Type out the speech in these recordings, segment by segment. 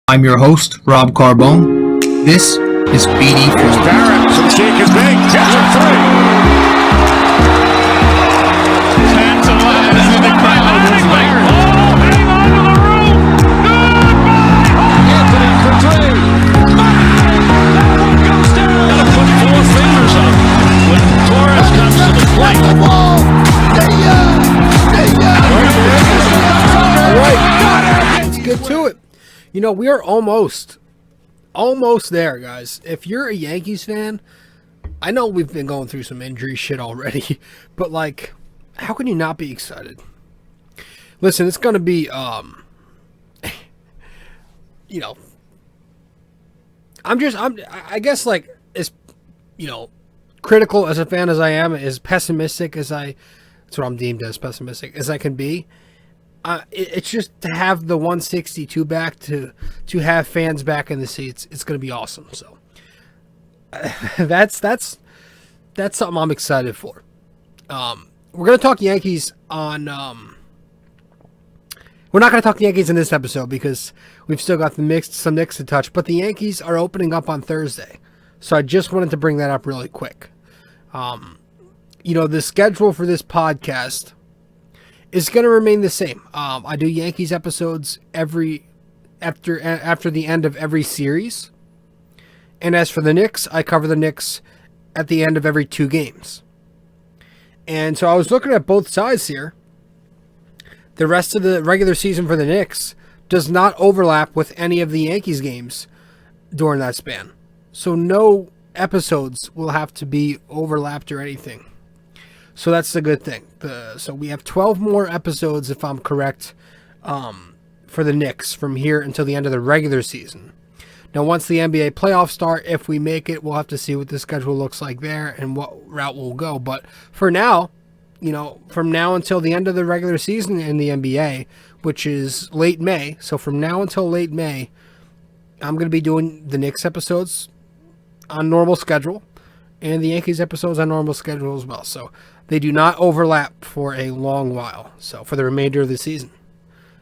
I'm your host, Rob Carbone. This is BD4. Barrett, some shake is big. Gets a three. Stands alive in the crowd. Hang on to the roof. Goodbye. Anthony for three. That one goes down. Gotta put four fingers up when Torres comes to the plate. All right, let's get to it. You know, we are almost there, guys. If you're a Yankees fan, I know we've been going through some injury shit already, but like, how can you not be excited? Listen, it's gonna be, you know, I guess like as, you know, critical as a fan as I am, as pessimistic as that's what I'm deemed as pessimistic as I can be. It's just to have the 162 back, to have fans back in the seats. It's going to be awesome. So that's something I'm excited for. We're going to talk Yankees on. We're not going to talk Yankees in this episode because we've still got some Knicks to touch. But the Yankees are opening up on Thursday, so I just wanted to bring that up really quick. You know, the schedule for this podcast is going to remain the same. I do Yankees episodes after the end of every series. And as for the Knicks, I cover the Knicks at the end of every 2 games. And so I was looking at both sides here. The rest of the regular season for the Knicks does not overlap with any of the Yankees games during that span. So no episodes will have to be overlapped or anything. So that's the good thing. So we have 12 more episodes, if I'm correct, for the Knicks from here until the end of the regular season. Now, once the NBA playoffs start, if we make it, we'll have to see what the schedule looks like there and what route we'll go. But for now, you know, from now until the end of the regular season in the NBA, which is late May, so from now until late May, I'm going to be doing the Knicks episodes on normal schedule and the Yankees episodes on normal schedule as well. So they do not overlap for a long while. So for the remainder of the season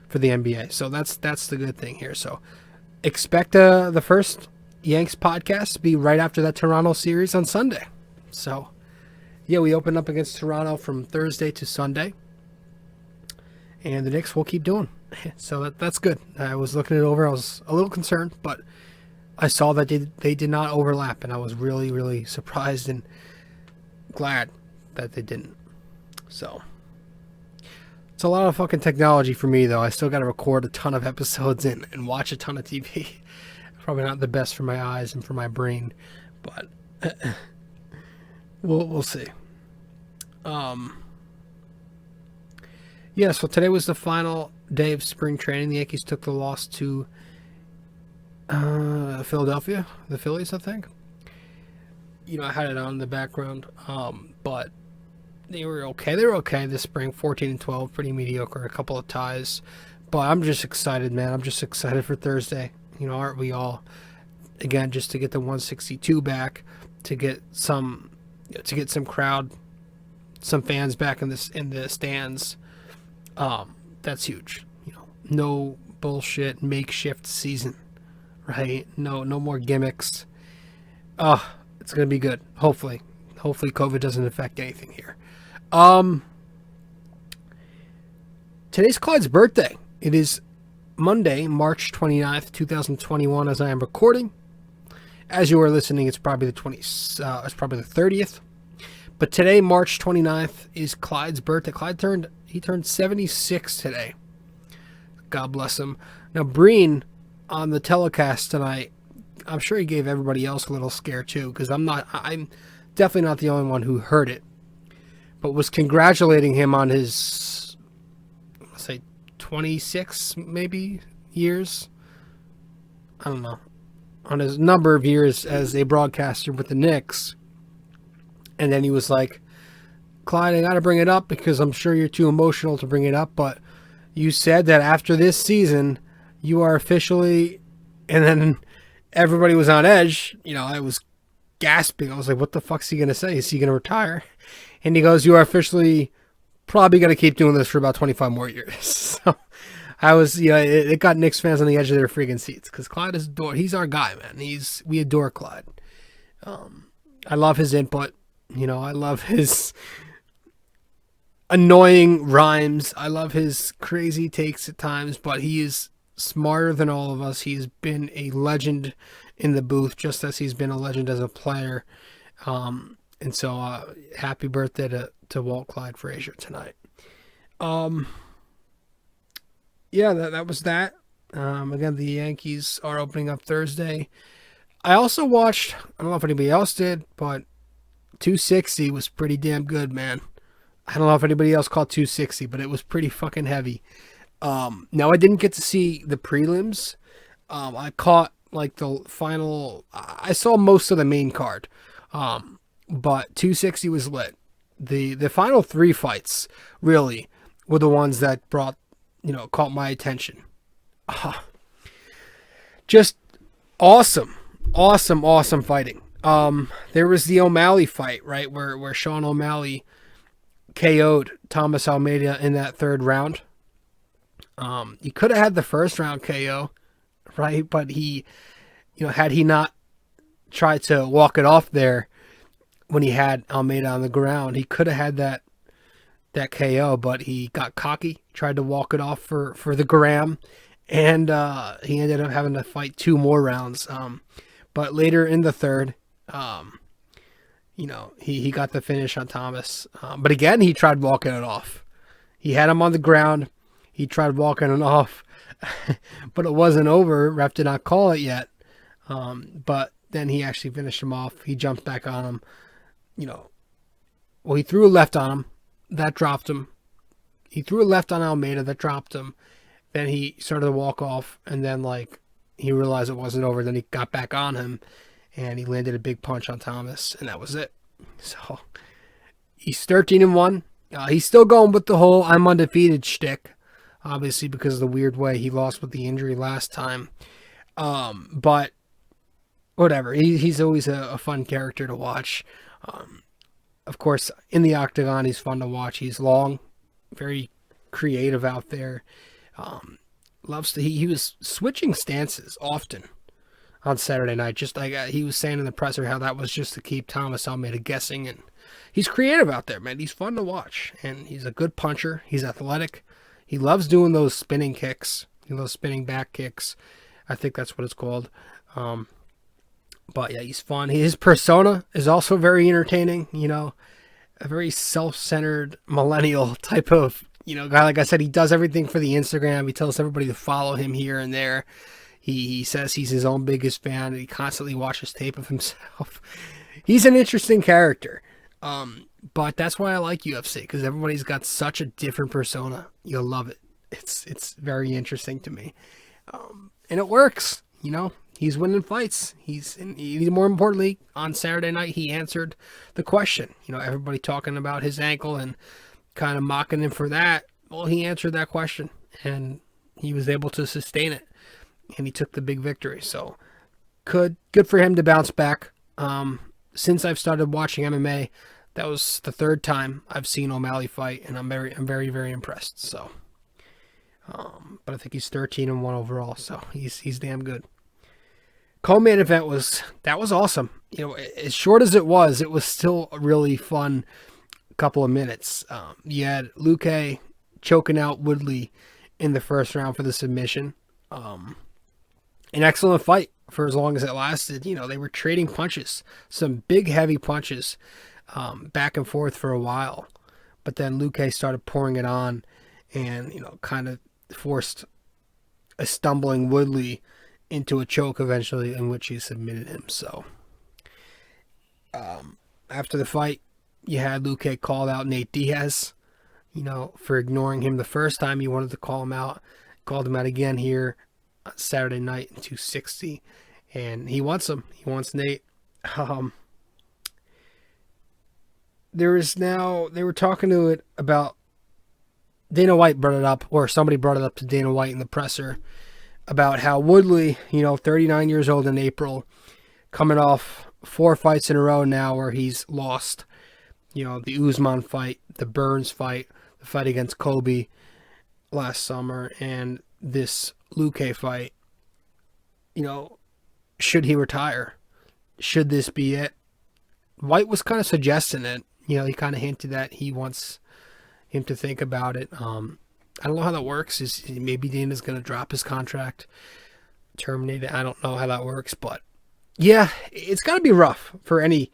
for the NBA. So that's the good thing here. So expect the first Yanks podcast to be right after that Toronto series on Sunday. So yeah, we open up against Toronto from Thursday to Sunday. And the Knicks will keep doing. So that's good. I was looking it over. I was a little concerned, but I saw that they did not overlap, and I was really, really surprised and glad that they didn't. So it's a lot of fucking technology for me, though. I still got to record a ton of episodes and watch a ton of TV. Probably not the best for my eyes and for my brain, but we'll see. Yeah, so today was the final day of spring training. The Yankees took the loss to Philadelphia, the Phillies, I think. You know, I had it on in the background, but they were okay. They were okay this spring, 14-12, pretty mediocre, a couple of ties. But I'm just excited, man. I'm just excited for Thursday. You know, aren't we all? Again, just to get the 162 back, to get some crowd, some fans back in the stands. That's huge. You know, no bullshit makeshift season. Right? No more gimmicks. It's gonna be good. Hopefully COVID doesn't affect anything here. Today's Clyde's birthday. It is Monday, March 29th, 2021, as I am recording. As you are listening, it's probably the 30th. But today, March 29th, is Clyde's birthday. He turned 76 today. God bless him. Now, Breen on the telecast tonight, I'm sure he gave everybody else a little scare too, because I'm definitely not the only one who heard it, but was congratulating him on his, let's say, 26 maybe years. I don't know, on his number of years as a broadcaster with the Knicks. And then he was like, Clyde, I got to bring it up because I'm sure you're too emotional to bring it up, but you said that after this season, you are officially, and then everybody was on edge. You know, I was gasping. I was like, what the fuck's he going to say? Is he going to retire? And he goes, you are officially probably going to keep doing this for about 25 more years. So I was, it got Knicks fans on the edge of their freaking seats because Clyde is he's our guy, man. We adore Clyde. I love his input. I love his annoying rhymes. I love his crazy takes at times, but he is smarter than all of us. He's been a legend in the booth, just as he's been a legend as a player. And so, happy birthday to Walt Clyde Frazier tonight. Yeah, that was that. Again, the Yankees are opening up Thursday. I also watched, I don't know if anybody else did, but 260 was pretty damn good, man. I don't know if anybody else caught 260, but it was pretty fucking heavy. Now, I didn't get to see the prelims. I caught like the final, I saw most of the main card. But 260 was lit. The final 3 fights really were the ones that caught my attention. Just awesome fighting. There was the O'Malley fight, right, where Sean O'Malley KO'd Thomas Almeida in that 3rd round. He could have had the 1st round KO, right? But he, had he not tried to walk it off there when he had Almeida on the ground, he could have had that KO, but he got cocky, tried to walk it off for the gram, and he ended up having to fight 2 more rounds. But later in the 3rd, he got the finish on Thomas. But again, he tried walking it off. He had him on the ground. He tried walking it off, but it wasn't over. Ref did not call it yet. But then he actually finished him off. He jumped back on him. He threw a left on him. That dropped him. He threw a left on Almeida. That dropped him. Then he started to walk off, and then he realized it wasn't over. Then he got back on him, and he landed a big punch on Thomas, and that was it. So he's 13-1. He's still going with the whole "I'm undefeated" shtick, obviously because of the weird way he lost with the injury last time. But whatever. He's always a fun character to watch. Of course, in the octagon, he's fun to watch. He's long, very creative out there. He was switching stances often on Saturday night. Just like he was saying in the presser how that was just to keep Thomas Almeida guessing. And he's creative out there, man. He's fun to watch. And he's a good puncher. He's athletic. He loves doing those spinning kicks. He loves spinning back kicks. I think that's what it's called. But yeah, he's fun. His persona is also very entertaining, a very self-centered millennial type of, guy. Like I said, he does everything for the Instagram. He tells everybody to follow him here and there. He says he's his own biggest fan. And he constantly watches tape of himself. He's an interesting character. But that's why I like UFC, because everybody's got such a different persona. You'll love it. It's very interesting to me. And it works, He's winning fights. He's more importantly, on Saturday night, he answered the question. Everybody talking about his ankle and kind of mocking him for that. Well, he answered that question, and he was able to sustain it, and he took the big victory. So, good for him to bounce back. Since I've started watching MMA, that was the 3rd time I've seen O'Malley fight, and I'm very, very impressed. So, but I think he's 13-1 overall, so he's damn good. Co-main event was awesome. As short as it was still a really fun couple of minutes. You had Luque choking out Woodley in the 1st round for the submission. An excellent fight for as long as it lasted. They were trading punches, some big heavy punches, back and forth for a while. But then Luque started pouring it on and, kind of forced a stumbling Woodley into a choke eventually, in which he submitted him. So after the fight, you had Luque called out Nate Diaz, for ignoring him the first time. He wanted to call him out, called him out again here on Saturday night in 260, and he wants him. He wants Nate. They were talking to it about, Dana White brought it up, or somebody brought it up to Dana White in the presser, about how Woodley, 39 years old in April, coming off 4 fights in a row now where he's lost. The Usman fight, the Burns fight, the fight against Kobe, last summer and this Luque fight, should he retire? Should this be it? White was kind of suggesting it. He kind of hinted that he wants him to think about it. I don't know how that works. Maybe Dana's going to drop his contract, terminate it. I don't know how that works, but yeah, it's got to be rough for any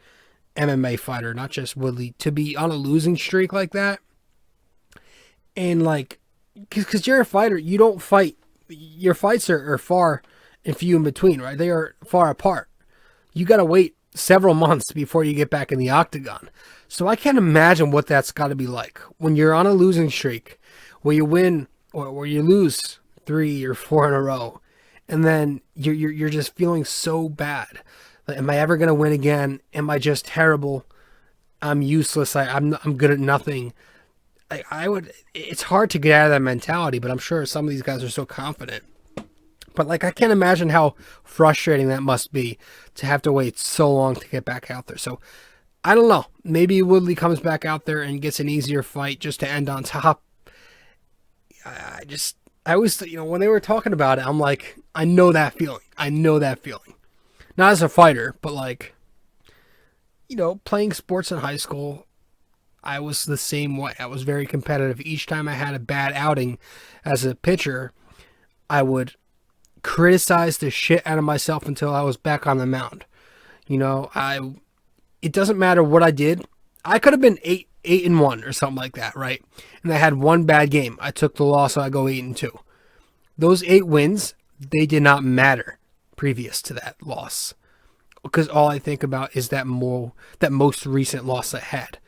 MMA fighter, not just Woodley, to be on a losing streak like that. And because you're a fighter, you don't fight. Your fights are far and few in between, right? They are far apart. You got to wait several months before you get back in the octagon. So I can't imagine what that's got to be like when you're on a losing streak, where you win or where you lose 3 or 4 in a row, and then you're just feeling so bad. Like, am I ever gonna win again? Am I just terrible? I'm useless. I'm good at nothing. It's hard to get out of that mentality, but I'm sure some of these guys are so confident. But I can't imagine how frustrating that must be to have to wait so long to get back out there. So I don't know. Maybe Woodley comes back out there and gets an easier fight just to end on top. I always, when they were talking about it, I'm like, I know that feeling. Not as a fighter, but playing sports in high school, I was the same way. I was very competitive. Each time I had a bad outing as a pitcher, I would criticize the shit out of myself until I was back on the mound. It doesn't matter what I did. I could have been 8-1 or something like that, right? And I had one bad game. I took the loss, so I go 8-2. Those 8 wins, they did not matter previous to that loss, because all I think about is that most recent loss I had,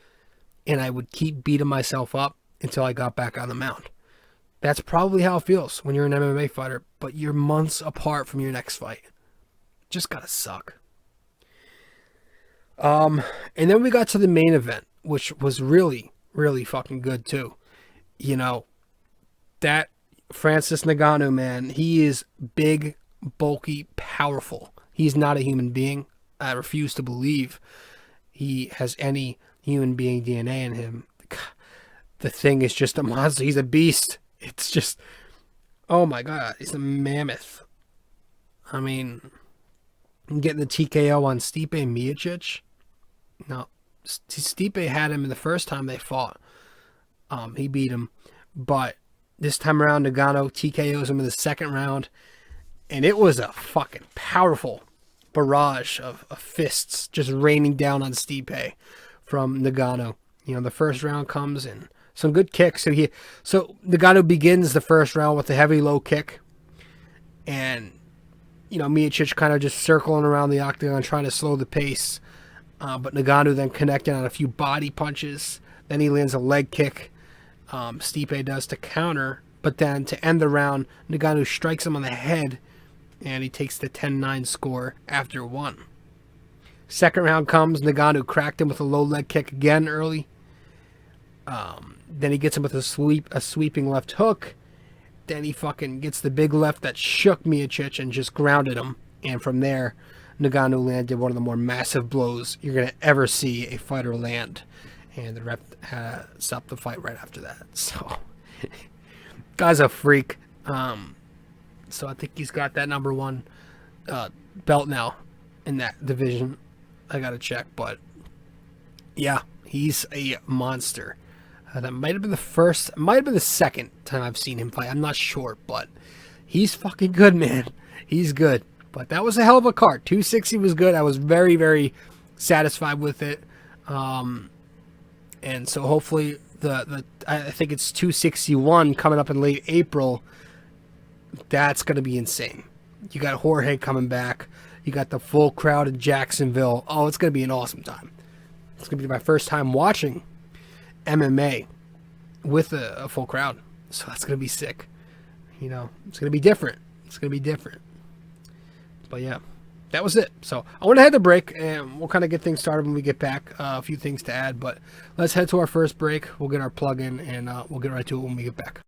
and I would keep beating myself up until I got back on the mound. That's probably how it feels when you're an MMA fighter, but you're months apart from your next fight. Just gotta suck. And then we got to the main event, which was really, really fucking good too. That Francis Ngannou, man, he is big, bulky, powerful. He's not a human being. I refuse to believe he has any human being DNA in him. The thing is just a monster. He's a beast. It's just, oh my God, he's a mammoth. I mean, getting the TKO on Stipe Miocic. No, Stipe had him in the first time they fought. He beat him, but this time around, Ngannou TKOs him in the second round, and it was a fucking powerful barrage of fists just raining down on Stipe from Ngannou. The first round comes and some good kicks. So Ngannou begins the first round with a heavy low kick, and Miocic kind of just circling around the octagon trying to slow the pace. But Ngannou then connected on a few body punches. Then he lands a leg kick. Stipe does to counter. But then to end the round, Ngannou strikes him on the head. And he takes the 10-9 score after 1. Second round comes. Ngannou cracked him with a low leg kick again early. Then he gets him with a sweeping left hook. Then he fucking gets the big left that shook Miocic and just grounded him. And from there, Ngannou landed one of the more massive blows you're going to ever see a fighter land. And the ref stopped the fight right after that. So, guy's a freak. So I think he's got that number 1 belt now in that division. I got to check. But, yeah, he's a monster. That might have been the first, might have been the second time I've seen him fight. I'm not sure, but he's fucking good, man. He's good. But that was a hell of a card. 260 was good. I was very, very satisfied with it. And so hopefully I think it's 261 coming up in late April. That's going to be insane. You got Jorge coming back. You got the full crowd in Jacksonville. Oh, it's going to be an awesome time. It's going to be my first time watching MMA with a full crowd. So that's going to be sick. It's going to be different. But yeah, that was it. So I want to head to break, and we'll kind of get things started when we get back. A few things to add, but let's head to our first break. We'll get our plug in, and we'll get right to it when we get back.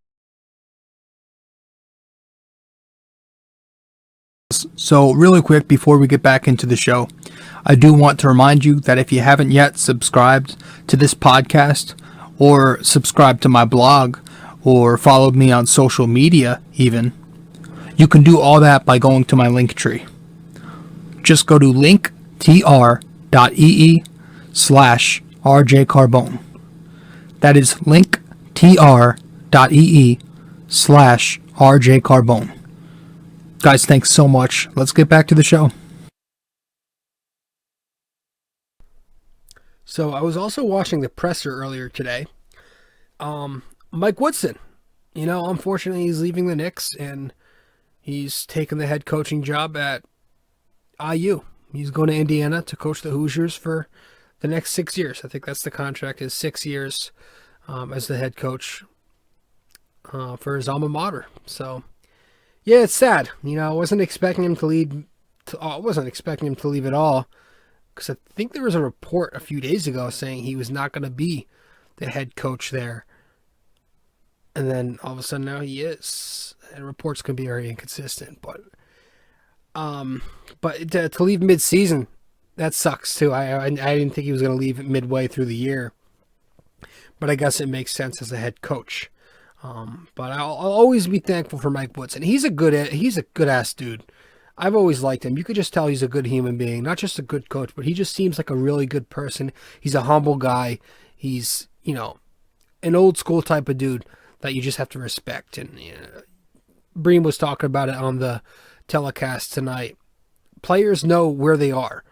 So really quick before we get back into the show, I do want to remind you that if you haven't yet subscribed to this podcast or subscribed to my blog or followed me on social media even, you can do all that by going to my link tree. Just go to linktr.ee/rjcarbone. That is linktr.ee/rjcarbone. Guys, thanks so much. Let's get back to the show. So I was also watching the presser earlier today. Mike Woodson, unfortunately he's leaving the Knicks and he's taken the head coaching job at IU. He's going to Indiana to coach the Hoosiers for the next 6 years. I think that's the contract, is 6 years as the head coach for his alma mater. So, yeah, it's sad. I wasn't expecting him to leave. I wasn't expecting him to leave at all, because I think there was a report a few days ago saying he was not going to be the head coach there. And then all of a sudden now he is. And reports can be very inconsistent, but to leave mid-season, that sucks too. I didn't think he was going to leave midway through the year, but I guess it makes sense as a head coach. But I'll always be thankful for Mike Woodson. He's a good ass dude. I've always liked him. You could just tell he's a good human being, not just a good coach, but he just seems like a really good person. He's a humble guy. He's an old school type of dude that you just have to respect. And Bream was talking about it on the telecast tonight. Players know where they are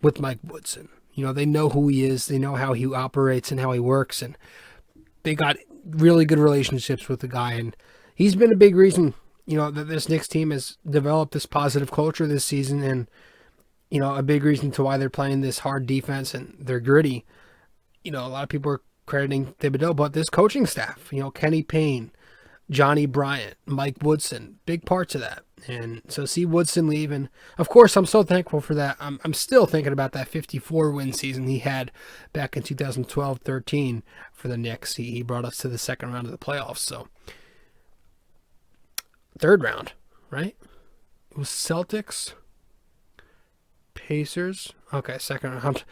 with Mike Woodson. They know who he is. They know how he operates and how he works. And they got really good relationships with the guy. And he's been a big reason, that this Knicks team has developed this positive culture this season. And, a big reason to why they're playing this hard defense and they're gritty. A lot of people are crediting Thibodeau, but this coaching staff, Kenny Payne, Johnny Bryant, Mike Woodson, big parts of that. And so see Woodson leave, and of course I'm so thankful for that. I'm still thinking about that 54 win season he had back in 2012-13 for the Knicks. He brought us to the second round of the playoffs. So third round, right? It was Celtics, Pacers. Okay, second round.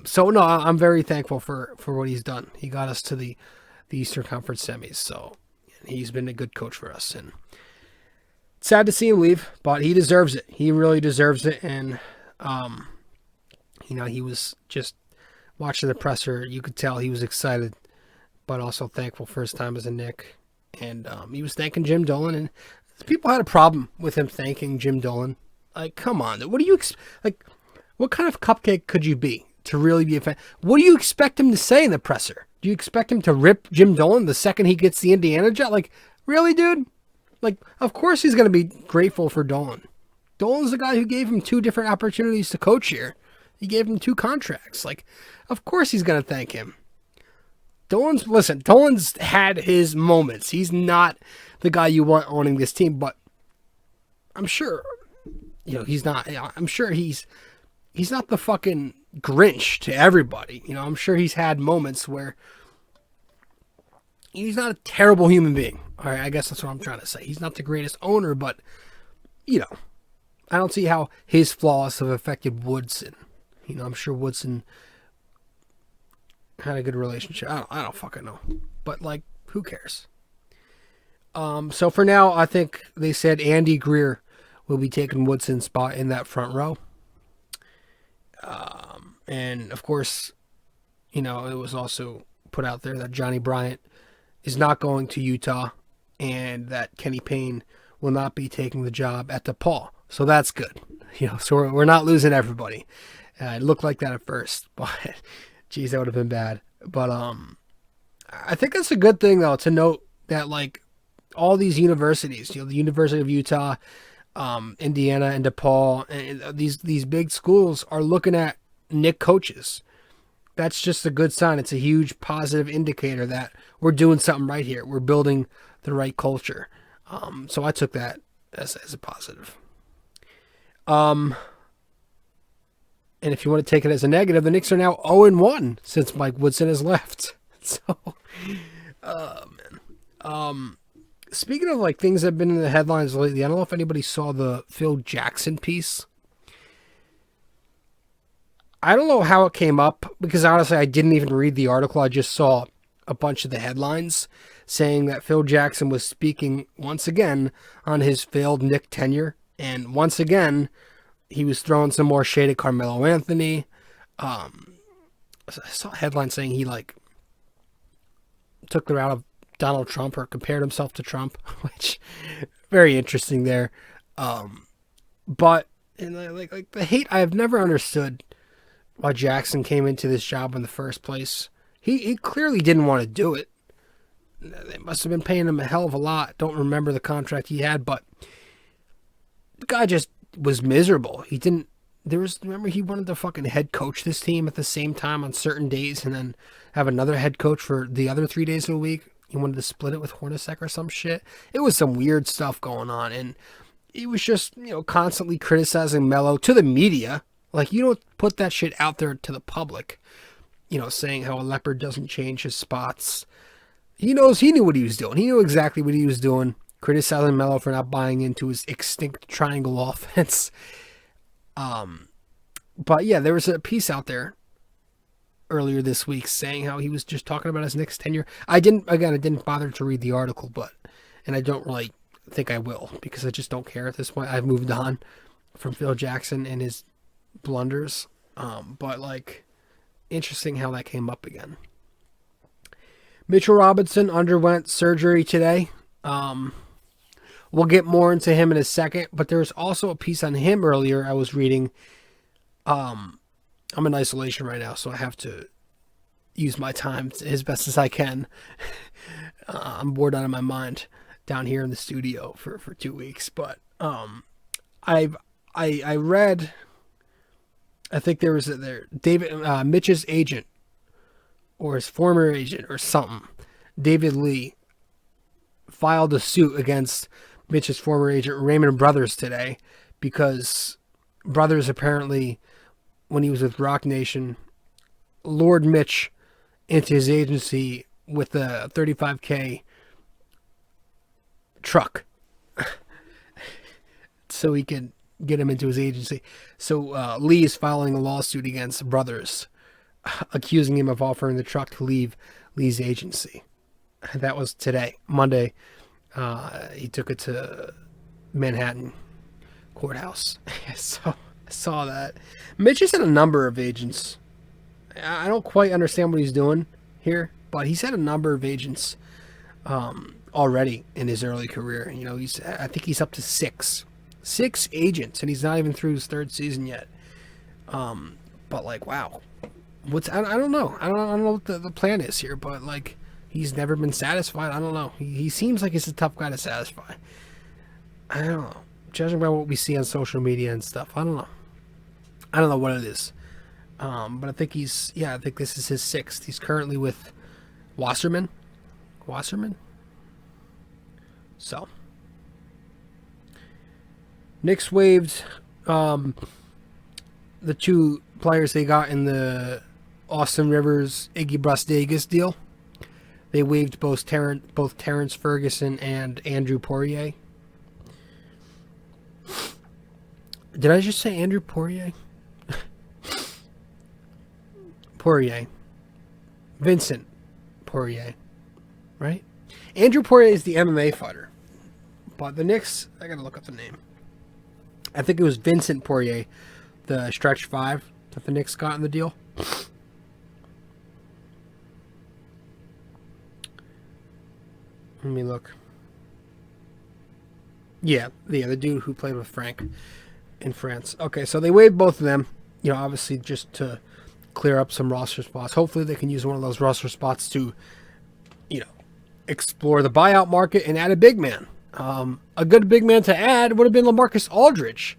So no, I'm very thankful for what he's done. He got us to the Eastern Conference semis. So he's been a good coach for us, and it's sad to see him leave, but he deserves it. He really deserves it. And he was just watching the presser. You could tell he was excited, but also thankful for his time as a Knick. And he was thanking Jim Dolan, and people had a problem with him thanking Jim Dolan. Like, come on, what do you what kind of cupcake could you be to really be a fan? What do you expect him to say in the presser? Do you expect him to rip Jim Dolan the second he gets the Indiana job? Like, really, dude? Like, of course he's going to be grateful for Dolan. Dolan's the guy who gave him 2 different opportunities to coach here. He gave him 2 contracts. Like, of course he's going to thank him. Dolan's had his moments. He's not the guy you want owning this team, but I'm sure, he's not. I'm sure he's not the fucking Grinch to everybody. I'm sure he's had moments where he's not a terrible human being. All right, I guess that's what I'm trying to say. He's not the greatest owner, but, I don't see how his flaws have affected Woodson. I'm sure Woodson had a good relationship. I don't fucking know. But, who cares? So for now, I think they said Andy Greer will be taking Woodson's spot in that front row. And, of course, it was also put out there that Johnny Bryant is not going to Utah, and that Kenny Payne will not be taking the job at DePaul. So that's good. So we're not losing everybody. It looked like that at first, but geez, that would have been bad. But I think that's a good thing, though, to note that, all these universities, the University of Utah, Indiana, and DePaul, and these big schools are looking at Knick coaches. That's just a good sign. It's a huge positive indicator that we're doing something right here. We're building the right culture. So I took that as a positive. And if you want to take it as a negative, the Knicks are now 0-1 since Mike Woodson has left. So, man. Speaking of things that have been in the headlines lately, I don't know if anybody saw the Phil Jackson piece. I don't know how it came up, because honestly I didn't even read the article. I just saw a bunch of the headlines saying that Phil Jackson was speaking once again on his failed Knicks tenure, and once again he was throwing some more shade at Carmelo Anthony. I saw a headline saying he took the route of Donald Trump or compared himself to Trump, which very interesting there. But and like the hate, I have never understood why Jackson came into this job in the first place. He clearly didn't want to do it. They must have been paying him a hell of a lot. Don't remember the contract he had, but the guy just was miserable. Remember he wanted to fucking head coach this team at the same time on certain days and then have another head coach for the other 3 days of the week. He wanted to split it with Hornacek or some shit. It was some weird stuff going on, and he was just, constantly criticizing Melo to the media. Like, you don't put that shit out there to the public, saying how a leopard doesn't change his spots. He knew what he was doing. He knew exactly what he was doing, criticizing Melo for not buying into his extinct triangle offense. But yeah, there was a piece out there earlier this week saying how he was just talking about his Knicks tenure. I didn't bother to read the article, and I don't really think I will, because I just don't care at this point. I've moved on from Phil Jackson and his blunders. But interesting how that came up again. Mitchell Robinson underwent surgery today. We'll get more into him in a second, but there's also a piece on him earlier I was reading. I'm in isolation right now, so I have to use my time as best as I can. I'm bored out of my mind down here in the studio for 2 weeks, but I read, I think there was David Mitch's agent or his former agent or something, David Lee, filed a suit against Mitch's former agent Raymond Brothers today, because Brothers apparently, when he was with Rock Nation, lured Mitch into his agency with a $35K truck so he could get him into his agency. So Lee is filing a lawsuit against Brothers, accusing him of offering the truck to leave Lee's agency. That was today, Monday. He took it to Manhattan courthouse. So I saw that. Mitch has had a number of agents. I don't quite understand what he's doing here, but he's had a number of agents already in his early career. I think he's up to six agents, and he's not even through his third season yet. But wow, I don't know. I don't know what the plan is here, but he's never been satisfied. I don't know. He seems like he's a tough guy to satisfy. I don't know. Judging by what we see on social media and stuff, I don't know. I don't know what it is. But I think I think this is his sixth. He's currently with Wasserman. So, Knicks waived the two players they got in the Austin Rivers Iggy Brasdegas deal. They waived both Terrence Ferguson and Andrew Poirier. Did I just say Andrew Poirier? Poirier. Vincent Poirier. Right? Andrew Poirier is the MMA fighter. But the Knicks, I gotta look up the name. I think it was Vincent Poirier, the stretch 5 that the Knicks got in the deal. Let me look. Yeah, the dude who played with Frank in France. Okay, so they waived both of them, obviously just to clear up some roster spots. Hopefully they can use one of those roster spots to, explore the buyout market and add a big man. A good big man to add would have been LaMarcus Aldridge,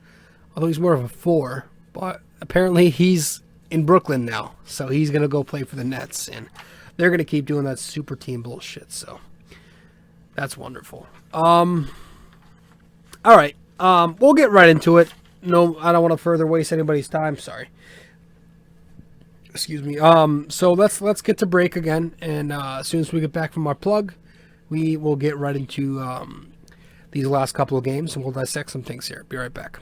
although he's more of a 4. But apparently he's in Brooklyn now, so he's going to go play for the Nets, and they're going to keep doing that super team bullshit, so that's wonderful. All right, we'll get right into it. No, I don't want to further waste anybody's time. Sorry. Excuse me. So let's get to break again, and as soon as we get back from our plug, we will get right into these last couple of games, and we'll dissect some things here. Be right back.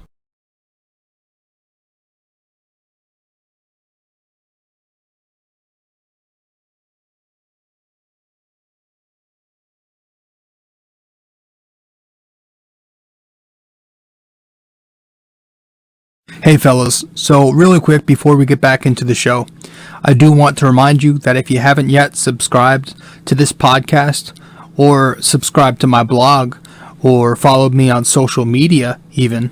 Hey fellas, so really quick before we get back into the show, I do want to remind you that if you haven't yet subscribed to this podcast, or subscribed to my blog, or followed me on social media even,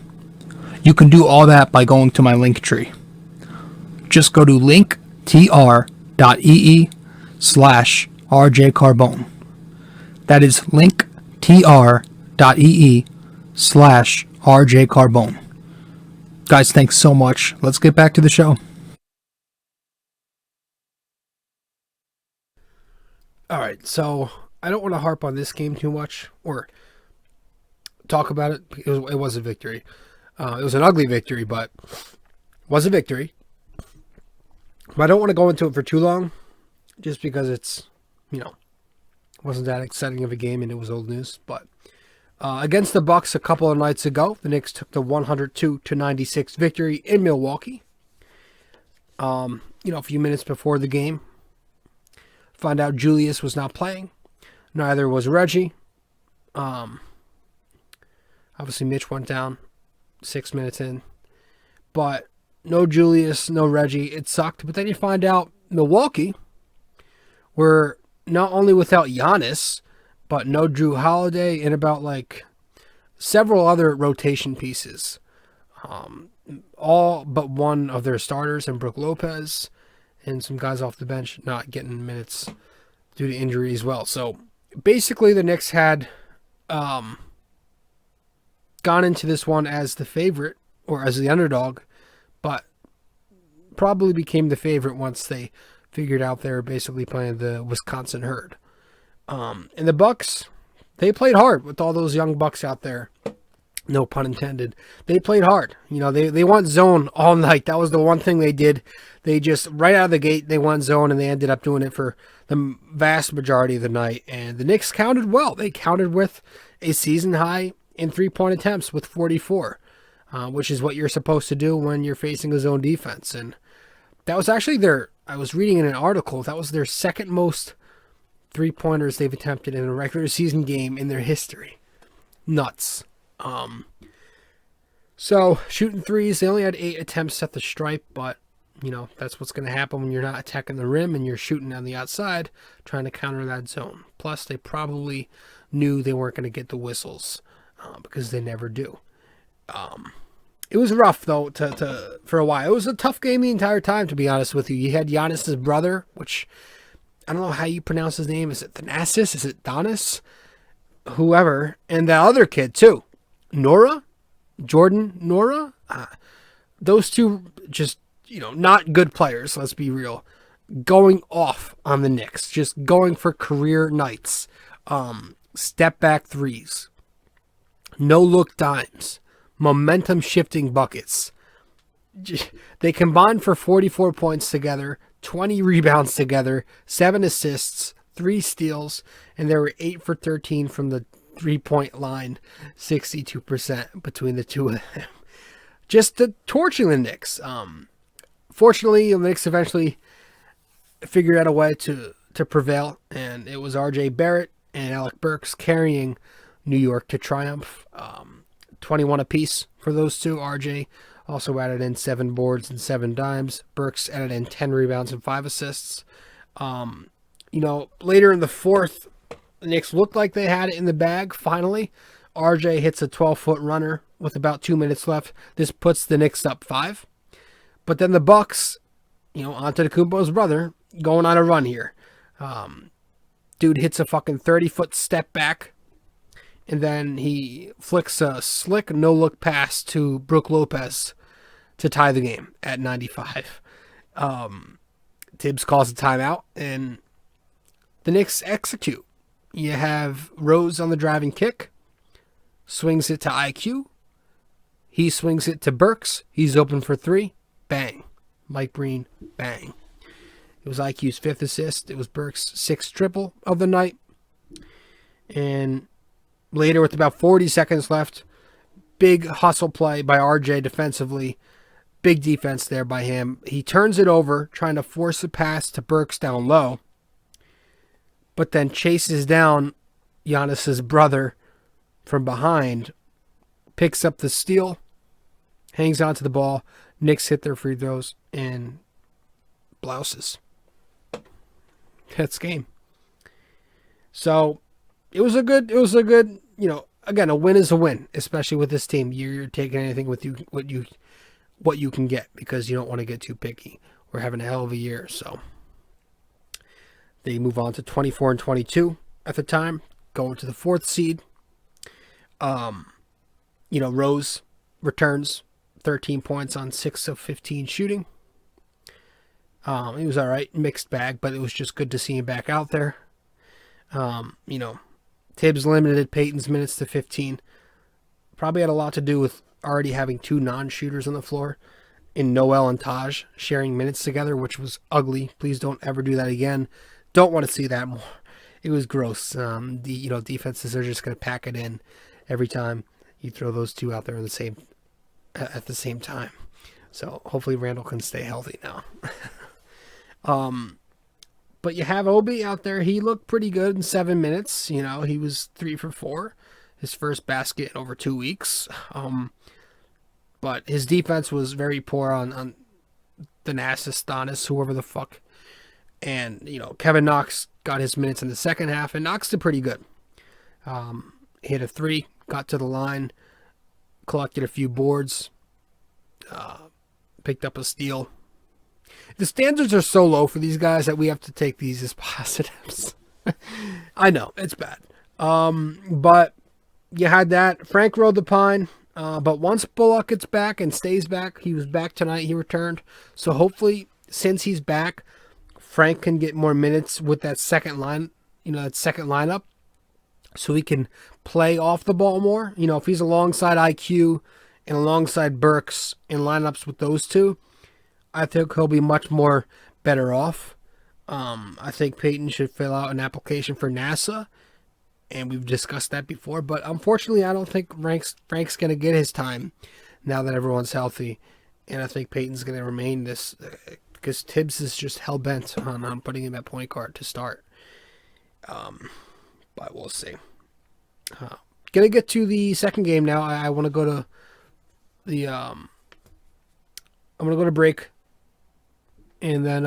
you can do all that by going to my link tree. Just go to linktr.ee/rjcarbone. That is linktr.ee/rjcarbone. Guys, thanks so much. Let's get back to the show. All right, so I don't want to harp on this game too much or talk about it. It was a victory. It was an ugly victory, but it was a victory. But I don't want to go into it for too long, just because it's, wasn't that exciting of a game and it was old news. But against the Bucks a couple of nights ago, the Knicks took the 102-96 victory in Milwaukee. A few minutes before the game, found out Julius was not playing. Neither was Reggie. Obviously, Mitch went down 6 minutes in. But no Julius, no Reggie. It sucked. But then you find out Milwaukee were not only without Giannis, but no Drew Holiday and about several other rotation pieces. All but one of their starters and Brook Lopez and some guys off the bench not getting minutes due to injury as well. So basically the Knicks had gone into this one as the favorite or as the underdog, but probably became the favorite once they figured out they were basically playing the Wisconsin Herd. And the Bucks, they played hard with all those young Bucks out there. No pun intended. They played hard. They went zone all night. That was the one thing they did. They just, right out of the gate, they went zone, and they ended up doing it for the vast majority of the night. And the Knicks countered well. They countered with a season high in three-point attempts with 44, which is what you're supposed to do when you're facing a zone defense. And that was actually I was reading in an article, that was their second most three-pointers they've attempted in a regular season game in their history. Nuts. So shooting threes, they only had 8 attempts at the stripe, but that's what's going to happen when you're not attacking the rim and you're shooting on the outside, trying to counter that zone. Plus, they probably knew they weren't going to get the whistles because they never do. It was rough though for a while. It was a tough game the entire time, to be honest with you. You had Giannis's brother, which I don't know how you pronounce his name. Is it Thanasis? Is it Donis? Whoever. And that other kid too. Jordan Nora. Those two just, not good players, let's be real. Going off on the Knicks. Just going for career nights. Step back threes. No look dimes. Momentum shifting buckets. They combined for 44 points together, 20 rebounds together, 7 assists, 3 steals, and they were 8 for 13 from the 3-point line, 62% between the two of them. Just torching the Knicks. Fortunately, the Knicks eventually figured out a way to prevail, and it was R.J. Barrett and Alec Burks carrying New York to triumph. 21 apiece for those two. R.J. also added in 7 boards and 7 dimes. Burks added in 10 rebounds and 5 assists. Later in the fourth, the Knicks looked like they had it in the bag. Finally, RJ hits a 12-foot runner with about 2 minutes left. This puts the Knicks up 5. But then the Bucks, Antetokounmpo's brother, going on a run here. Dude hits a fucking 30-foot step back. And then he flicks a slick no-look pass to Brook Lopez to tie the game at 95. Tibbs calls a timeout, and the Knicks execute. You have Rose on the driving kick, swings it to IQ. He swings it to Burks. He's open for 3. Bang. Mike Breen, bang. It was IQ's 5th assist. It was Burks' 6th triple of the night. And later, with about 40 seconds left, big hustle play by RJ defensively. Big defense there by him. He turns it over, trying to force a pass to Burks down low, but then chases down Giannis's brother from behind, picks up the steal, hangs on to the ball. Knicks hit their free throws and blouses. That's game. So it was a good, again, a win is a win, especially with this team. You're taking anything with you, what you can get, because you don't want to get too picky. We're having a hell of a year, so they move on to 24-22 at the time, going to the 4th seed. Rose returns 13 points on 6 of 15 shooting. He was all right, mixed bag, but it was just good to see him back out there. Tibbs limited Payton's minutes to 15. Probably had a lot to do with already having 2 non-shooters on the floor in Noel and Taj sharing minutes together, which was ugly. Please don't ever do that again. Don't want to see that more. It was gross. Defenses are just going to pack it in every time you throw those 2 out there at the same time. So hopefully Randall can stay healthy now. But you have Obi out there. He looked pretty good in 7 minutes. He was 3 for 4. His first basket in over 2 weeks. But his defense was very poor on Thanasis, Thonis, whoever the fuck. And, Kevin Knox got his minutes in the second half, and Knox did pretty good. Hit a 3, got to the line, collected a few boards, picked up a steal. The standards are so low for these guys that we have to take these as positives. I know, it's bad. But you had that. Frank rode the pine. But once Bullock gets back and stays back, he was back tonight, he returned. So hopefully, since he's back, Frank can get more minutes with that second lineup, so he can play off the ball more. If he's alongside IQ and alongside Burks in lineups with those two, I think he'll be much more better off. I think Payton should fill out an application for NASA, and we've discussed that before. But unfortunately, I don't think Frank's going to get his time now that everyone's healthy, and I think Payton's going to remain this because Tibbs is just hell-bent on putting him at point guard to start. But we'll see. Going to get to the second game now. I want to go to the I'm going to go to break. And then,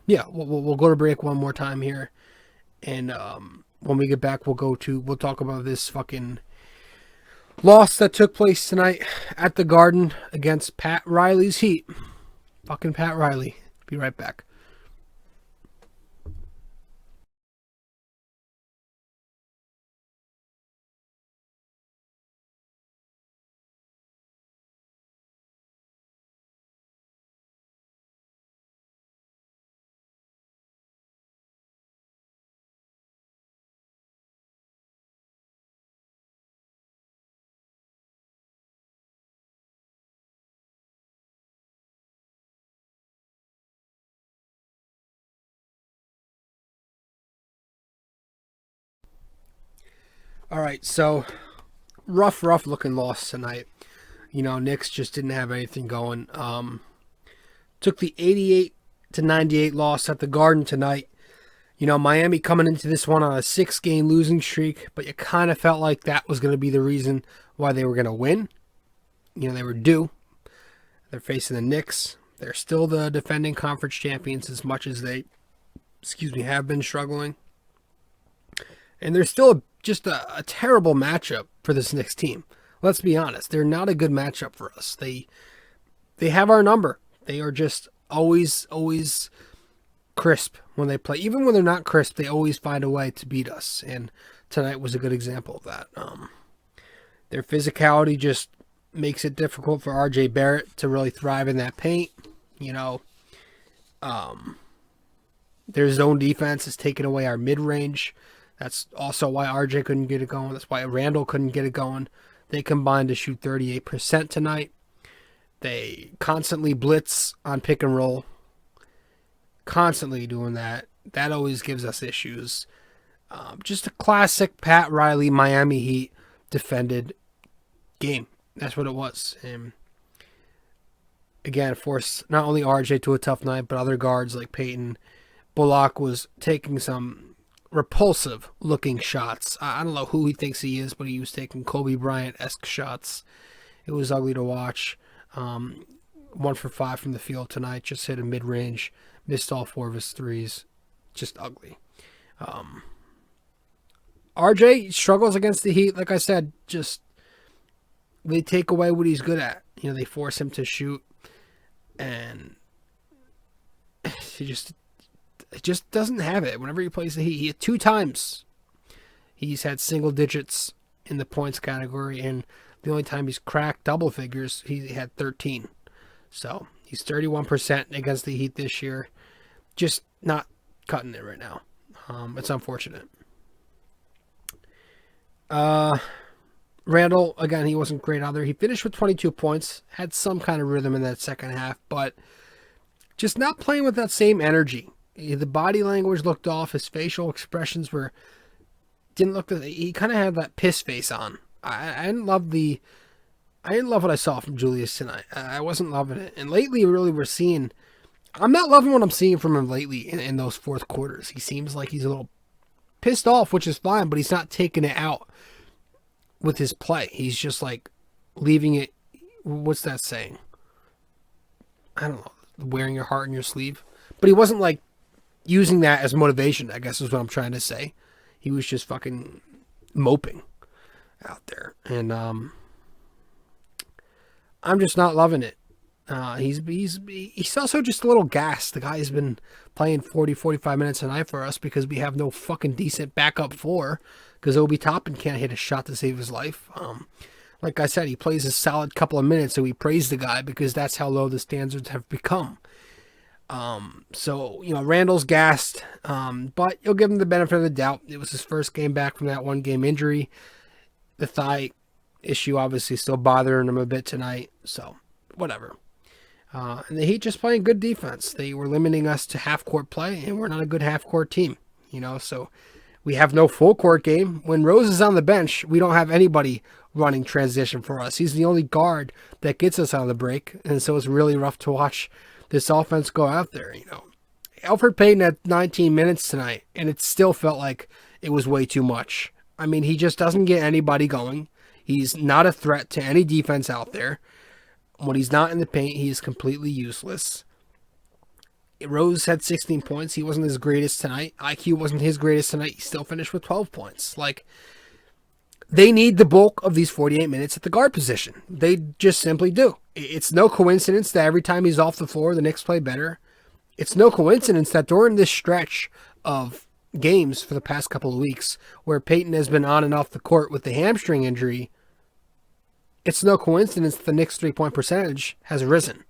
we'll go to break one more time here. And when we get back, we'll talk about this fucking loss that took place tonight at the Garden against Pat Riley's Heat. Fucking Pat Riley. Be right back. All right, so rough looking loss tonight. Knicks just didn't have anything going. Took the 88-98 loss at the Garden tonight. Miami coming into this one on a 6-game losing streak, but you kind of felt like that was going to be the reason why they were going to win. They were due. They're facing the Knicks. They're still the defending conference champions as much as they, have been struggling. And they're still just a terrible matchup for this Knicks team. Let's be honest. They're not a good matchup for us. They have our number. They are just always crisp when they play. Even when they're not crisp, they always find a way to beat us. And tonight was a good example of that. Their physicality just makes it difficult for R.J. Barrett to really thrive in that paint. Their zone defense is taking away our mid-range. That's also why RJ couldn't get it going. That's why Randall couldn't get it going. They combined to shoot 38% tonight. They constantly blitz on pick and roll. Constantly doing that. That always gives us issues. Just a classic Pat Riley Miami Heat defended game. That's what it was. And again, forced not only RJ to a tough night, but other guards like Payton. Bullock was taking some repulsive looking shots. I don't know who he thinks he is, but he was taking Kobe Bryant-esque shots. It was ugly to watch. 1 for 5 from the field tonight. Just hit a mid-range. Missed all 4 of his threes. Just ugly. RJ struggles against the Heat. Like I said, just they take away what he's good at. They force him to shoot, and he just doesn't have it. Whenever he plays the Heat, he had 2 times he's had single digits in the points category, and the only time he's cracked double figures, he had 13. So he's 31% against the Heat this year. Just not cutting it right now. It's unfortunate. Randall, again, he wasn't great either. He finished with 22 points, had some kind of rhythm in that second half, but just not playing with that same energy. The body language looked off. His facial expressions didn't look. He kind of had that piss face on. I didn't love what I saw from Julius tonight. I wasn't loving it. And lately, really, I'm not loving what I'm seeing from him lately in those fourth quarters. He seems like he's a little pissed off, which is fine, but he's not taking it out with his play. He's just like leaving it. What's that saying? I don't know. Wearing your heart in your sleeve. But he wasn't like using that as motivation, I guess is what I'm trying to say. He was just fucking moping out there. And I'm just not loving it. He's also just a little gassed. The guy's been playing 40, 45 minutes a night for us because we have no fucking decent backup 4 because Obi Toppin can't hit a shot to save his life. Like I said, he plays a solid couple of minutes, so we praise the guy because that's how low the standards have become. So, Randall's gassed, but you'll give him the benefit of the doubt. It was his first game back from that 1-game injury. The thigh issue obviously still bothering him a bit tonight, so whatever. And the Heat just playing good defense. They were limiting us to half-court play, and we're not a good half-court team, so we have no full-court game. When Rose is on the bench, we don't have anybody running transition for us. He's the only guard that gets us on the break, and so it's really rough to watch this offense go out there. Elfrid Payton had 19 minutes tonight, and it still felt like it was way too much. I mean, he just doesn't get anybody going. He's not a threat to any defense out there. When he's not in the paint, he is completely useless. Rose had 16 points. He wasn't his greatest tonight. IQ wasn't his greatest tonight. He still finished with 12 points. They need the bulk of these 48 minutes at the guard position. They just simply do. It's no coincidence that every time he's off the floor, the Knicks play better. It's no coincidence that during this stretch of games for the past couple of weeks where Payton has been on and off the court with the hamstring injury, it's no coincidence that the Knicks' three-point percentage has risen.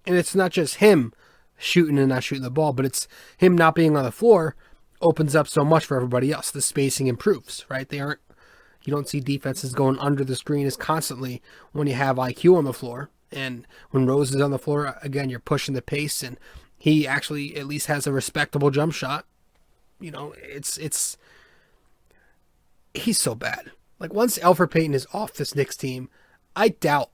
And it's not just him shooting and not shooting the ball, but it's him not being on the floor opens up so much for everybody else. The spacing improves, right? You don't see defenses going under the screen as constantly when you have IQ on the floor. And when Rose is on the floor, again, you're pushing the pace, and he actually at least has a respectable jump shot. He's so bad. Once Elfrid Payton is off this Knicks team, I doubt,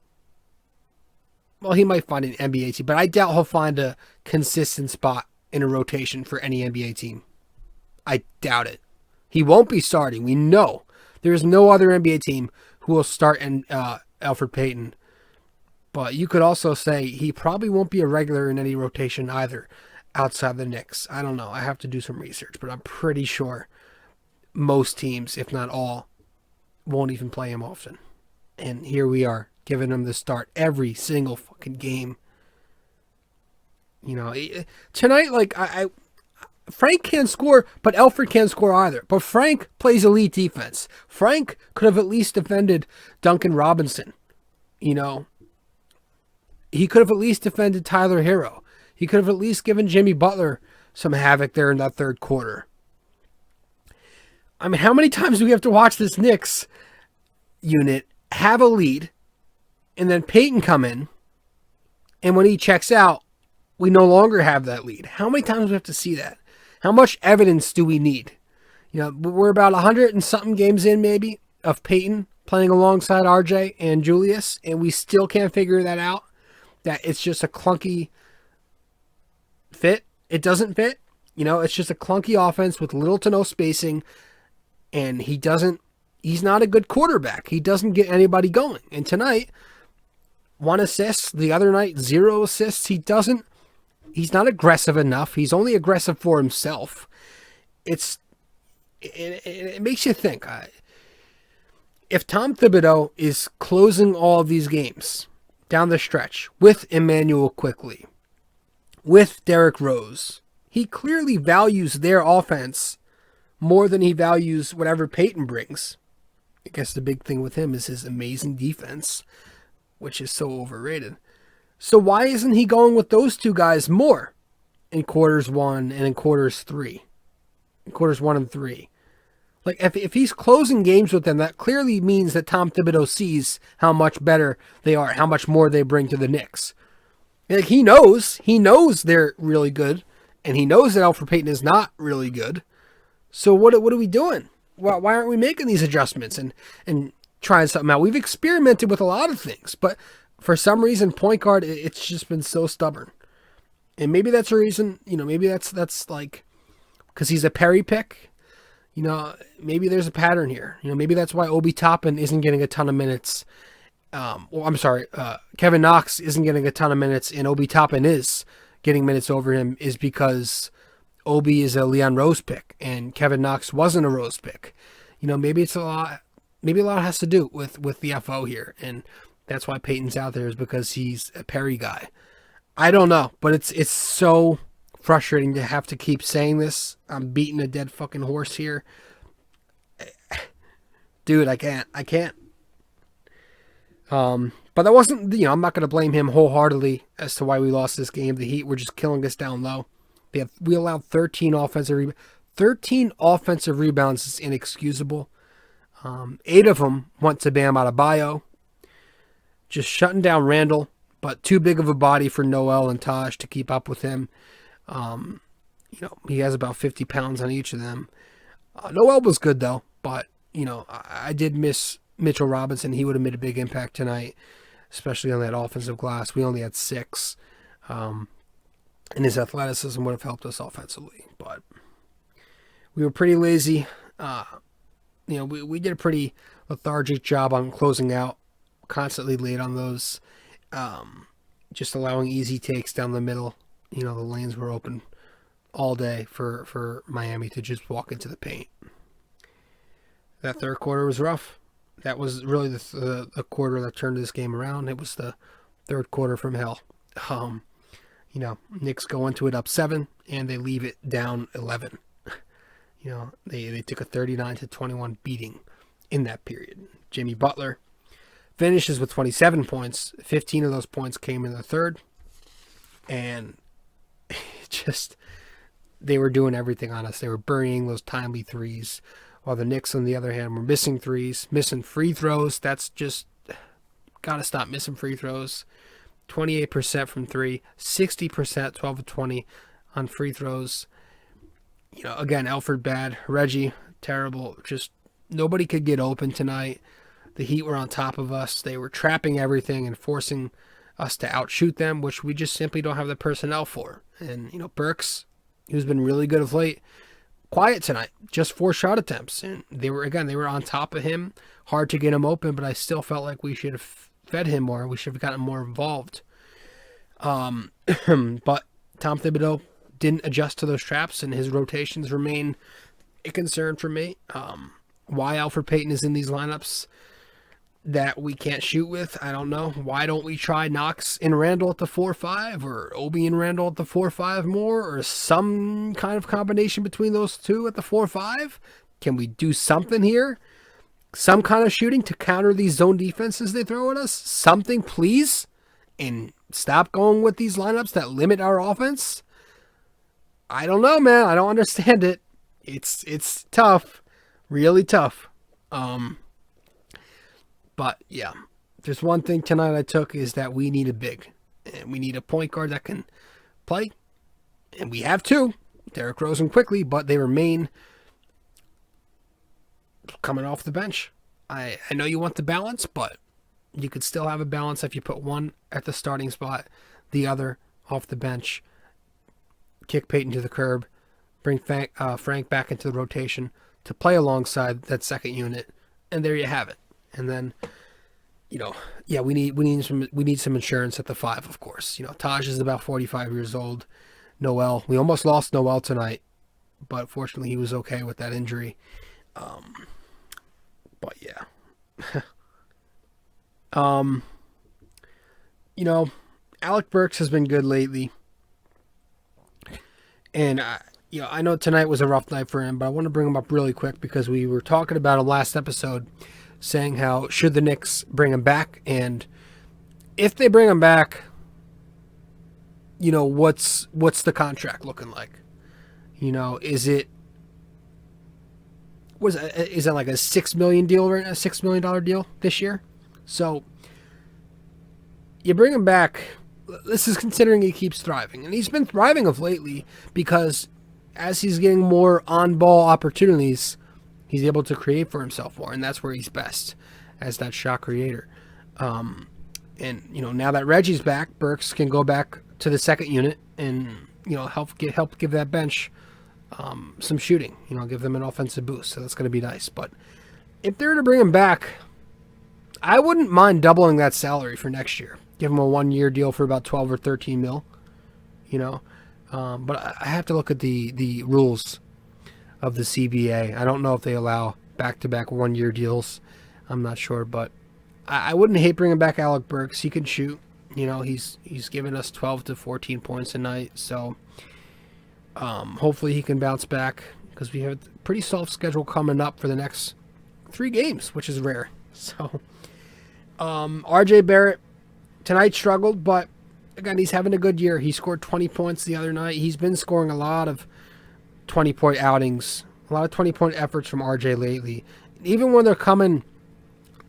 well, he might find an NBA team, but I doubt he'll find a consistent spot in a rotation for any NBA team. I doubt it. He won't be starting. We know. There is no other NBA team who will start Elfrid Payton. But you could also say he probably won't be a regular in any rotation either outside the Knicks. I don't know. I have to do some research, but I'm pretty sure most teams, if not all, won't even play him often. And here we are, giving him the start every single fucking game. Tonight, Frank can't score, but Elfrid can't score either. But Frank plays elite defense. Frank could have at least defended Duncan Robinson. He could have at least defended Tyler Hero. He could have at least given Jimmy Butler some havoc there in that third quarter. I mean, how many times do we have to watch this Knicks unit have a lead and then Payton come in, and when he checks out, we no longer have that lead? How many times do we have to see that? How much evidence do we need? We're about 100 and something games in maybe of Payton playing alongside RJ and Julius, and we still can't figure that out, that it's just a clunky fit. It doesn't fit. It's just a clunky offense with little to no spacing, and he's not a good quarterback. He doesn't get anybody going. And tonight, 1 assist. The other night, 0 assists. He's not aggressive enough. He's only aggressive for himself. It makes you think. If Tom Thibodeau is closing all of these games down the stretch with Emmanuel Quickley, with Derrick Rose, he clearly values their offense more than he values whatever Peyton brings. I guess the big thing with him is his amazing defense, which is so overrated. So why isn't he going with those two guys more in quarters 1 and in quarters 3? In quarters 1 and 3. Like, if he's closing games with them, that clearly means that Tom Thibodeau sees how much better they are, how much more they bring to the Knicks. Like, he knows they're really good, and he knows that Elfrid Payton is not really good. So what are we doing? Why aren't we making these adjustments and trying something out? We've experimented with a lot of things, but for some reason, point guard, it's just been so stubborn. And maybe that's a reason, maybe that's like, because he's a Perry pick. Maybe there's a pattern here. Maybe that's why Obi Toppin isn't getting a ton of minutes. Kevin Knox isn't getting a ton of minutes, and Obi Toppin is getting minutes over him, is because Obi is a Leon Rose pick, and Kevin Knox wasn't a Rose pick. Maybe it's a lot. Maybe a lot has to do with the FO here, and that's why Peyton's out there, is because he's a Perry guy. I don't know, but it's so frustrating to have to keep saying this. I'm beating a dead fucking horse here. Dude, I can't. But that wasn't, I'm not going to blame him wholeheartedly as to why we lost this game. The Heat were just killing us down low. We allowed 13 offensive rebounds is inexcusable. 8 of them went to Bam Adebayo. Just shutting down Randall, but too big of a body for Noel and Taj to keep up with him. He has about 50 pounds on each of them. Noel was good though, but I did miss Mitchell Robinson. He would have made a big impact tonight, especially on that offensive glass. We only had 6, and his athleticism would have helped us offensively, but we were pretty lazy. We did a pretty lethargic job on closing out, constantly late on those, just allowing easy takes down the middle. The lanes were open all day for Miami to just walk into the paint. That third quarter was rough. That was really the quarter that turned this game around. It was the third quarter from hell. Knicks go into it up 7, and they leave it down 11. They took a 39-21 beating in that period. Jimmy Butler finishes with 27 points. 15 of those points came in the third. And they were doing everything on us. They were burying those timely threes, while the Knicks, on the other hand, were missing threes, missing free throws. That's just, got to stop missing free throws. 28% from 3, 60%, 12 of 20 on free throws. Again, Elfrid bad, Reggie terrible. Just nobody could get open tonight. The Heat were on top of us. They were trapping everything and forcing us to outshoot them, which we just simply don't have the personnel for. And, Burks, who's been really good of late, quiet tonight, just 4 shot attempts. And they were on top of him. Hard to get him open, but I still felt like we should have fed him more. We should have gotten more involved. But Tom Thibodeau didn't adjust to those traps, and his rotations remain a concern for me. Why Elfrid Payton is in these lineups that we can't shoot with, I don't know. Why don't we try Knox and Randall at the 4-5, or Obi and Randall at the 4-5 more, or some kind of combination between those two at the 4-5? Can we do something here? Some kind of shooting to counter these zone defenses they throw at us? Something, please? And stop going with these lineups that limit our offense? I don't know, man. I don't understand it. It's tough. Really tough. But yeah, there's one thing tonight I took, is that we need a big. And we need a point guard that can play. And we have 2. Derrick Rose and Quickley, but they remain coming off the bench. I know you want the balance, but you could still have a balance if you put one at the starting spot, the other off the bench, kick Peyton to the curb, bring Frank back into the rotation to play alongside that second unit, and there you have it. And then yeah, we need some insurance at the 5, of course. Taj is about 45 years old. Noel, we almost lost Noel tonight, but fortunately he was okay with that injury. But yeah. Alec Burks has been good lately. And I know tonight was a rough night for him, but I want to bring him up really quick because we were talking about him last episode, saying how should the Knicks bring him back, and if they bring him back, what's the contract looking like? Is it like a $6 million deal, right? A $6 million deal this year? So you bring him back. This is considering he keeps thriving, and he's been thriving of lately because as he's getting more on-ball opportunities, he's able to create for himself more, and that's where he's best, as that shot creator. And now that Reggie's back, Burks can go back to the second unit and help give that bench some shooting. Give them an offensive boost. So that's going to be nice. But if they're to bring him back, I wouldn't mind doubling that salary for next year. Give him a 1-year deal for about 12 or 13 mil. But I have to look at the rules of the CBA. I don't know if they allow back-to-back 1-year deals. I'm not sure, but I wouldn't hate bringing back Alec Burks. He can shoot. He's given us 12 to 14 points a night. So hopefully he can bounce back because we have a pretty soft schedule coming up for the next 3 games, which is rare. So RJ Barrett tonight struggled, but again, he's having a good year. He scored 20 points the other night. He's been scoring a lot of 20-point outings, a lot of 20-point efforts from RJ lately. Even when they're coming,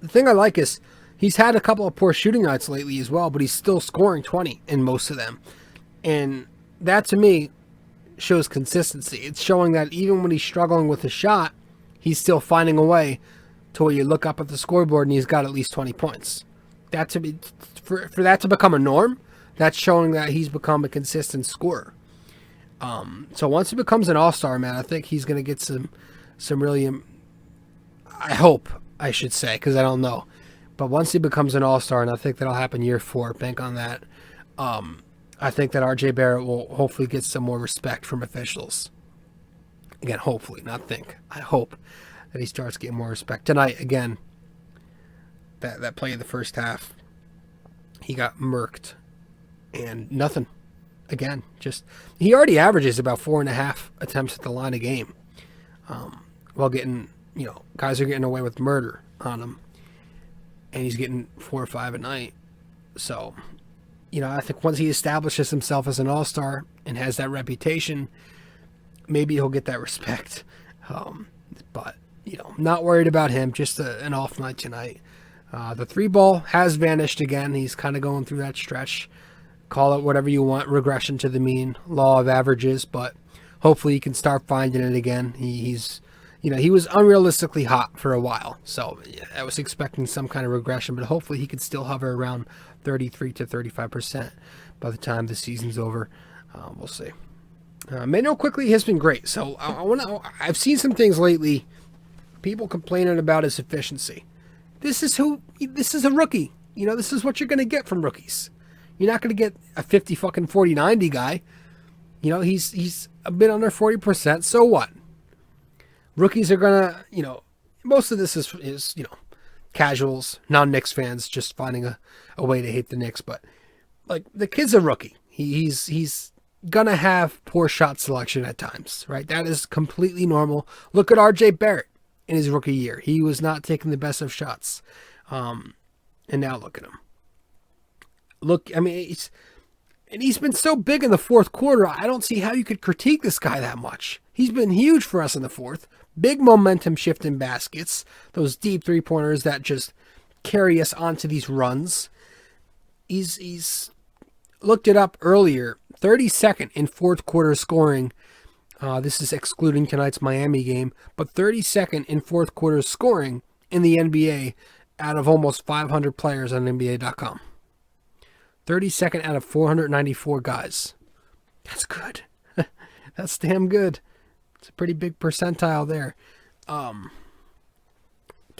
the thing I like is he's had a couple of poor shooting nights lately as well, but he's still scoring 20 in most of them. And that, to me, shows consistency. It's showing that even when he's struggling with a shot, he's still finding a way to where you look up at the scoreboard and he's got at least 20 points. That to be for that to become a norm, that's showing that he's become a consistent scorer. So once he becomes an all-star, man, I think he's going to get some really, I hope, I should say, because I don't know. But once he becomes an all-star, and I think that'll happen year 4, bank on that, I think that RJ Barrett will hopefully get some more respect from officials. Again, hopefully, not think. I hope that he starts getting more respect. Tonight, again, that play in the first half, he got murked. And nothing. Again, he already averages about 4.5 attempts at the line a game. While getting, guys are getting away with murder on him. And he's getting 4 or 5 a night. So, I think once he establishes himself as an all-star and has that reputation, maybe he'll get that respect. But, not worried about him. Just an off night tonight. The 3-ball has vanished again. He's kind of going through that stretch. Call it whatever you want, regression to the mean, law of averages, but hopefully he can start finding it again. He was unrealistically hot for a while, so I was expecting some kind of regression, but hopefully he could still hover around 33 to 35% by the time the season's over. We'll see. Manuel quickly has been great, so I've seen some things lately, people complaining about his efficiency. This is a rookie. This is what you're going to get from rookies. You're not going to get a 50 fucking 40-90 guy. He's a bit under 40%. So what? Rookies are going to, most of this is casuals, non-Knicks fans just finding a way to hate the Knicks. But, like, the kid's a rookie. He's going to have poor shot selection at times, right? That is completely normal. Look at RJ Barrett in his rookie year. He was not taking the best of shots. And now look at him. He's been so big in the fourth quarter, I don't see how you could critique this guy that much. He's been huge for us in the fourth. Big momentum shift in baskets. Those deep 3-pointers that just carry us onto these runs. He's looked it up earlier. 32nd in fourth quarter scoring. This is excluding tonight's Miami game. But 32nd in fourth quarter scoring in the NBA out of almost 500 players on NBA.com. 32nd out of 494 guys. That's good. That's damn good. It's a pretty big percentile there.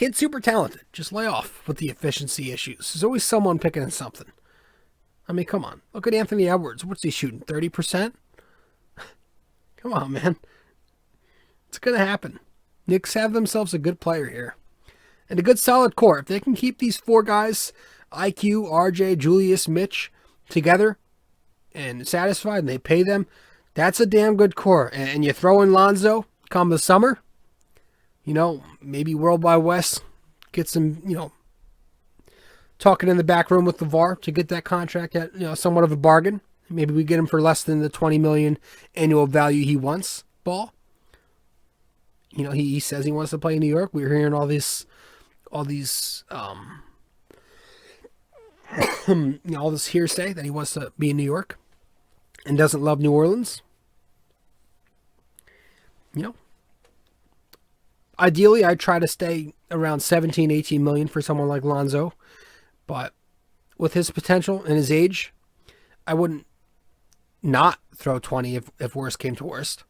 Kid's super talented. Just lay off with the efficiency issues. There's always someone picking at something. I mean, come on. Look at Anthony Edwards. What's he shooting? 30%? Come on, man. It's going to happen. Knicks have themselves a good player here. And a good solid core. If they can keep these four guys, IQ, RJ, Julius, Mitch, together and satisfied, and they pay them, that's a damn good core. And you throw in Lonzo come the summer, maybe World Wide West get some, talking in the back room with the VAR to get that contract at, somewhat of a bargain. Maybe we get him for less than the $20 million annual value he wants, Ball. He says he wants to play in New York. We're hearing all these all this hearsay that he wants to be in New York and doesn't love New Orleans. Ideally, I'd try to stay around 17, 18 million for someone like Lonzo, but with his potential and his age, I wouldn't not throw 20 if worst came to worst.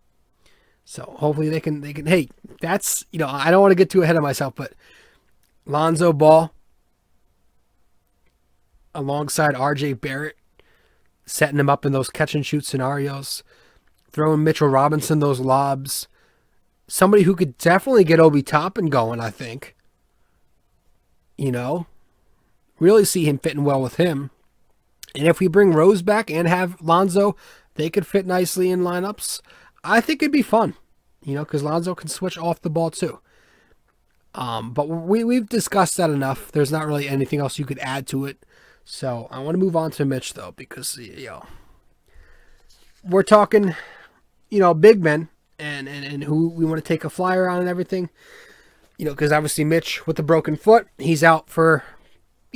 So hopefully they can, hey, that's, I don't want to get too ahead of myself, but Lonzo Ball alongside RJ Barrett, setting him up in those catch and shoot scenarios, throwing Mitchell Robinson those lobs, somebody who could definitely get Obi Toppin going, I think. Really see him fitting well with him. And if we bring Rose back and have Lonzo, they could fit nicely in lineups. I think it'd be fun, because Lonzo can switch off the ball too. But we've discussed that enough. There's not really anything else you could add to it. So I want to move on to Mitch, though, because, we're talking, big men and who we want to take a flyer on and everything. Because obviously Mitch with the broken foot, he's out for,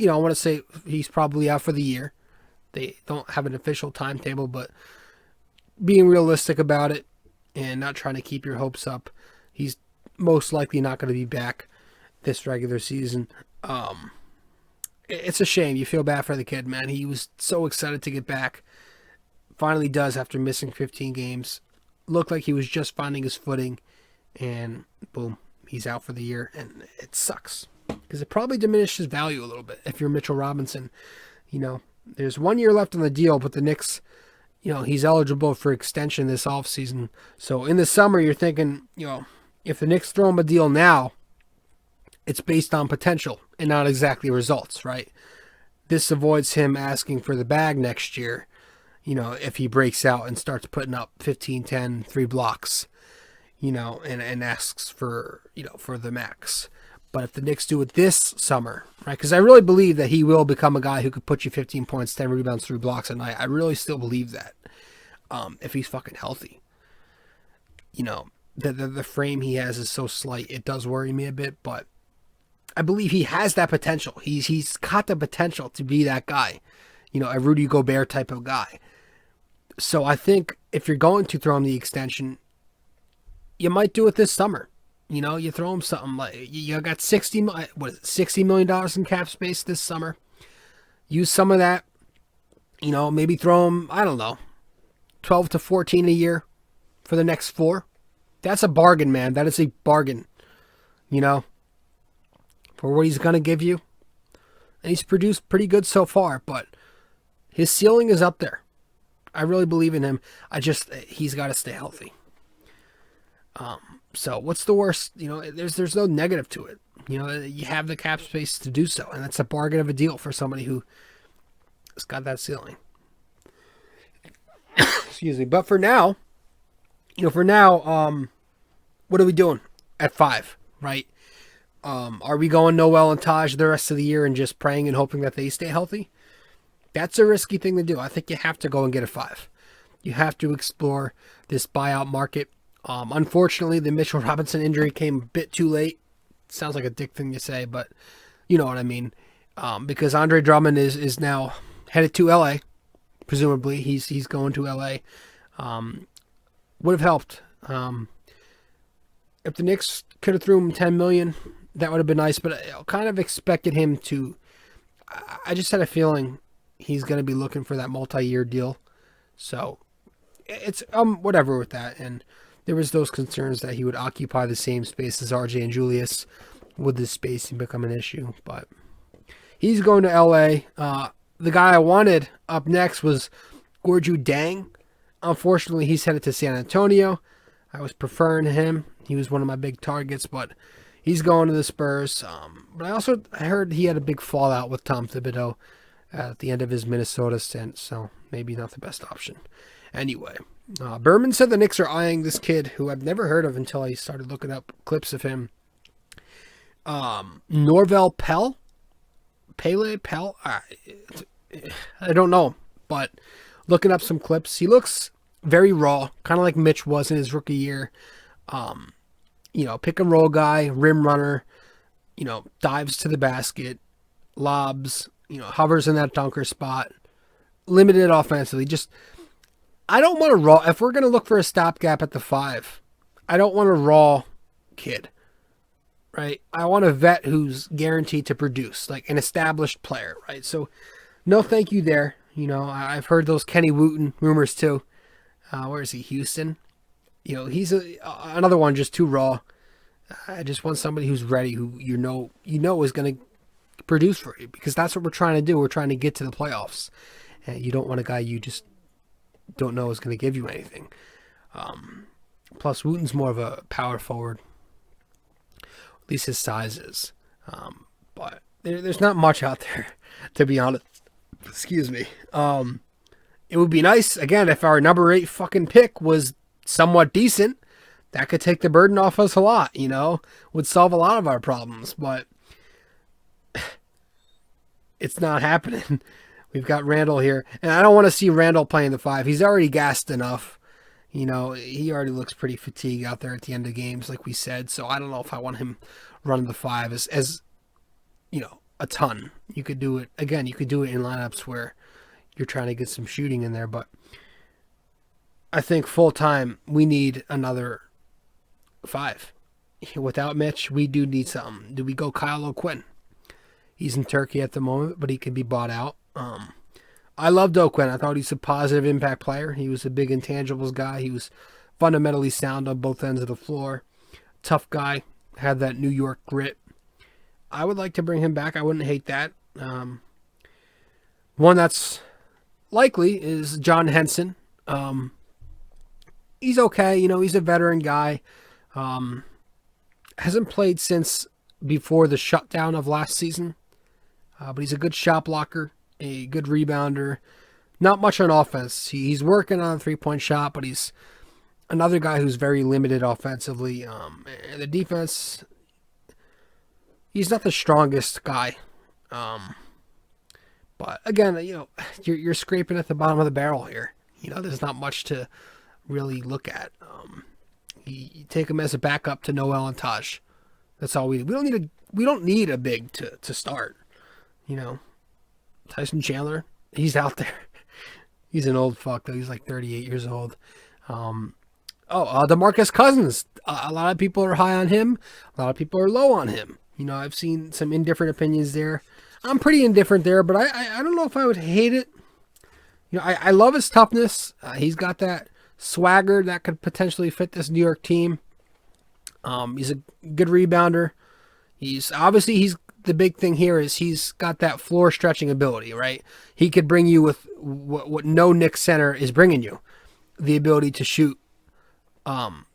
I want to say he's probably out for the year. They don't have an official timetable, but being realistic about it and not trying to keep your hopes up, he's most likely not going to be back this regular season. It's a shame. You feel bad for the kid, man. He was so excited to get back. Finally does after missing 15 games. Looked like he was just finding his footing, and boom, he's out for the year, and it sucks because it probably diminished his value a little bit if you're Mitchell Robinson. There's 1 year left on the deal, but the Knicks, he's eligible for extension this offseason. So in the summer, you're thinking, if the Knicks throw him a deal now, it's based on potential and not exactly results, right? This avoids him asking for the bag next year, if he breaks out and starts putting up 15, 10, 3 blocks, and asks for, for the max. But if the Knicks do it this summer, right, because I really believe that he will become a guy who could put you 15 points, 10 rebounds, 3 blocks a night. I really still believe that if he's fucking healthy. The frame he has is so slight, it does worry me a bit, but I believe he has that potential. He's got the potential to be that guy, a Rudy Gobert type of guy. So I think if you're going to throw him the extension, you might do it this summer. You throw him something like you got $60 million in cap space this summer. Use some of that. Maybe throw him, I don't know, 12 to 14 a year for the next 4. That's a bargain, man. That is a bargain. For what he's gonna give you. And he's produced pretty good so far, but his ceiling is up there. I really believe in him. He's got to stay healthy. So what's the worst? There's no negative to it. You have the cap space to do so, and that's a bargain of a deal for somebody who has got that ceiling. Excuse me. But for now, what are we doing at 5, right? Are we going Noel and Taj the rest of the year and just praying and hoping that they stay healthy? That's a risky thing to do. I think you have to go and get a 5. You have to explore this buyout market. Unfortunately, the Mitchell Robinson injury came a bit too late. Sounds like a dick thing to say, but you know what I mean. Because Andre Drummond is now headed to LA. Presumably, he's going to LA. Would have helped. If the Knicks could have threw him $10 million, that would have been nice. But I kind of expected him to. I just had a feeling he's going to be looking for that multi-year deal. So it's whatever with that. And there was those concerns that he would occupy the same space as RJ and Julius. with his spacing become an issue. But he's going to LA. The guy I wanted up next was Gorju Dang. Unfortunately, he's headed to San Antonio. I was preferring him. He was one of my big targets, but he's going to the Spurs. But I heard he had a big fallout with Tom Thibodeau at the end of his Minnesota stint, so maybe not the best option. Anyway, Berman said the Knicks are eyeing this kid who I've never heard of until I started looking up clips of him. Norvel Pell? Pele Pell? I don't know, but looking up some clips, he looks very raw, kind of like Mitch was in his rookie year. Pick and roll guy, rim runner, dives to the basket, lobs, hovers in that dunker spot, limited offensively. I don't want a raw, if we're going to look for a stopgap at the 5, I don't want a raw kid, right? I want a vet who's guaranteed to produce, like an established player, right? So no thank you there. I've heard those Kenny Wooten rumors too. Where is he? Houston. He's another one just too raw. I just want somebody who's ready, who you know is going to produce for you, because that's what we're trying to do. We're trying to get to the playoffs, and you don't want a guy you just don't know is going to give you anything. Plus, Wooten's more of a power forward. At least his size is. But there's not much out there, to be honest. Excuse me. It would be nice, again, if our number 8 fucking pick was somewhat decent. That could take the burden off us a lot, would solve a lot of our problems, but it's not happening. We've got Randall here, and I don't want to see Randall playing the 5. He's already gassed enough. He already looks pretty fatigued out there at the end of games, like we said, so I don't know if I want him running the 5 as a ton. You could do it, again, you could do it in lineups where you're trying to get some shooting in there, but I think full-time, we need another 5. Without Mitch, we do need something. Do we go Kyle O'Quinn? He's in Turkey at the moment, but he can be bought out. I loved O'Quinn. I thought he's a positive impact player. He was a big intangibles guy. He was fundamentally sound on both ends of the floor. Tough guy. Had that New York grit. I would like to bring him back. I wouldn't hate that. One that's likely is John Henson. He's okay. He's a veteran guy. Hasn't played since before the shutdown of last season. But he's a good shot blocker, a good rebounder. Not much on offense. He's working on a 3-point shot, but he's another guy who's very limited offensively. The defense, he's not the strongest guy. But again, you're scraping at the bottom of the barrel here. There's not much to really look at. You take him as a backup to Noel and Taj. That's all we need. We don't need a big to start. Tyson Chandler, he's out there. He's an old fuck though. He's like 38 years old. DeMarcus Cousins. A lot of people are high on him. A lot of people are low on him. I've seen some indifferent opinions there. I'm pretty indifferent there, but I don't know if I would hate it. I love his toughness. He's got that swagger that could potentially fit this New York team. He's a good rebounder. He's the big thing here is he's got that floor stretching ability, right? He could bring you with what no Knicks center is bringing you, the ability to shoot from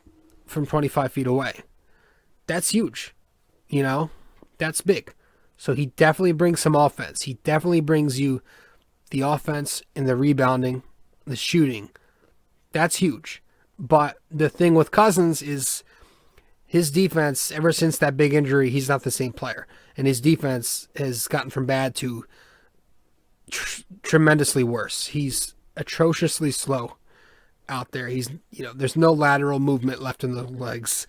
25 feet away. That's huge, that's big. So he definitely brings some offense. He definitely brings you the offense and the rebounding, the shooting. That's huge. But the thing with Cousins is his defense, ever since that big injury, he's not the same player. And his defense has gotten from bad to tremendously worse. He's atrociously slow out there. He's, there's no lateral movement left in the legs.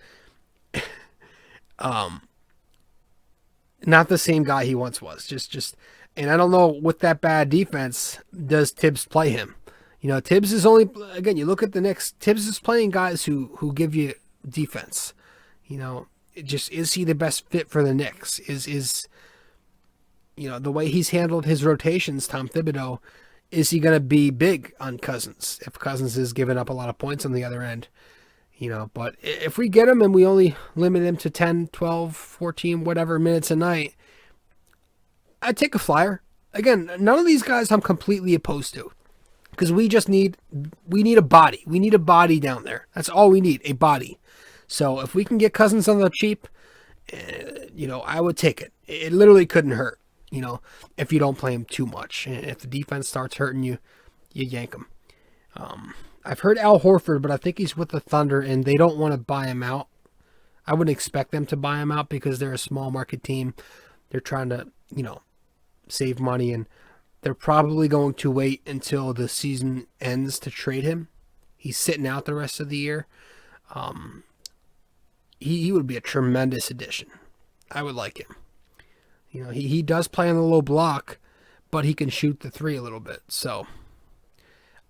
Not the same guy he once was. And I don't know, with that bad defense, does Tibbs play him? Tibbs is only, again, you look at the Knicks, Tibbs is playing guys who give you defense. Is he the best fit for the Knicks? Is the way he's handled his rotations, Tom Thibodeau, is he going to be big on Cousins? If Cousins is giving up a lot of points on the other end, But if we get him and we only limit him to 10, 12, 14, whatever minutes a night, I'd take a flyer. Again, none of these guys I'm completely opposed to, because we need a body. We need a body down there. That's all we need, a body. So if we can get Cousins on the cheap, I would take it. It literally couldn't hurt, if you don't play him too much. And if the defense starts hurting you, you yank him. I've heard Al Horford, but I think he's with the Thunder, and they don't want to buy him out. I wouldn't expect them to buy him out because they're a small market team. They're trying to, save money, and they're probably going to wait until the season ends to trade him. He's sitting out the rest of the year. He would be a tremendous addition. I would like him. He does play on the low block, but he can shoot the three a little bit. So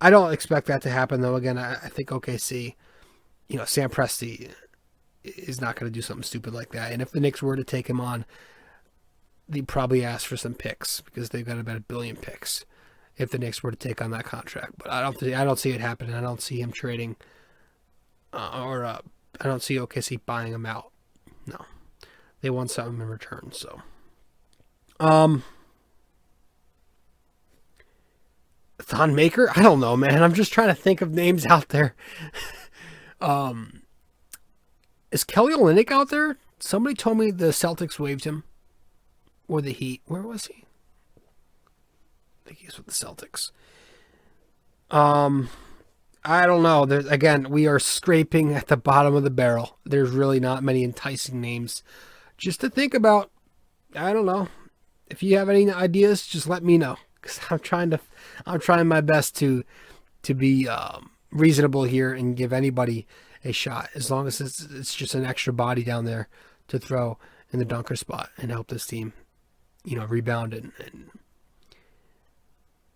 I don't expect that to happen, though. Again, I think OKC, Sam Presti is not going to do something stupid like that. And if the Knicks were to take him on, they'd probably ask for some picks because they've got about 1 billion picks if the Knicks were to take on that contract. But I don't see it happening. I don't see him trading I don't see OKC buying him out. No. They want something in return, so. Thon Maker? I don't know, man. I'm just trying to think of names out there. Is Kelly Olynyk out there? Somebody told me the Celtics waived him. Or the Heat. Where was he? I think he's with the Celtics. I don't know. Again, we are scraping at the bottom of the barrel. There's really not many enticing names just to think about. I don't know. If you have any ideas, just let me know, because I'm trying my best to be reasonable here and give anybody a shot, as long as it's just an extra body down there to throw in the dunker spot and help this team, rebound and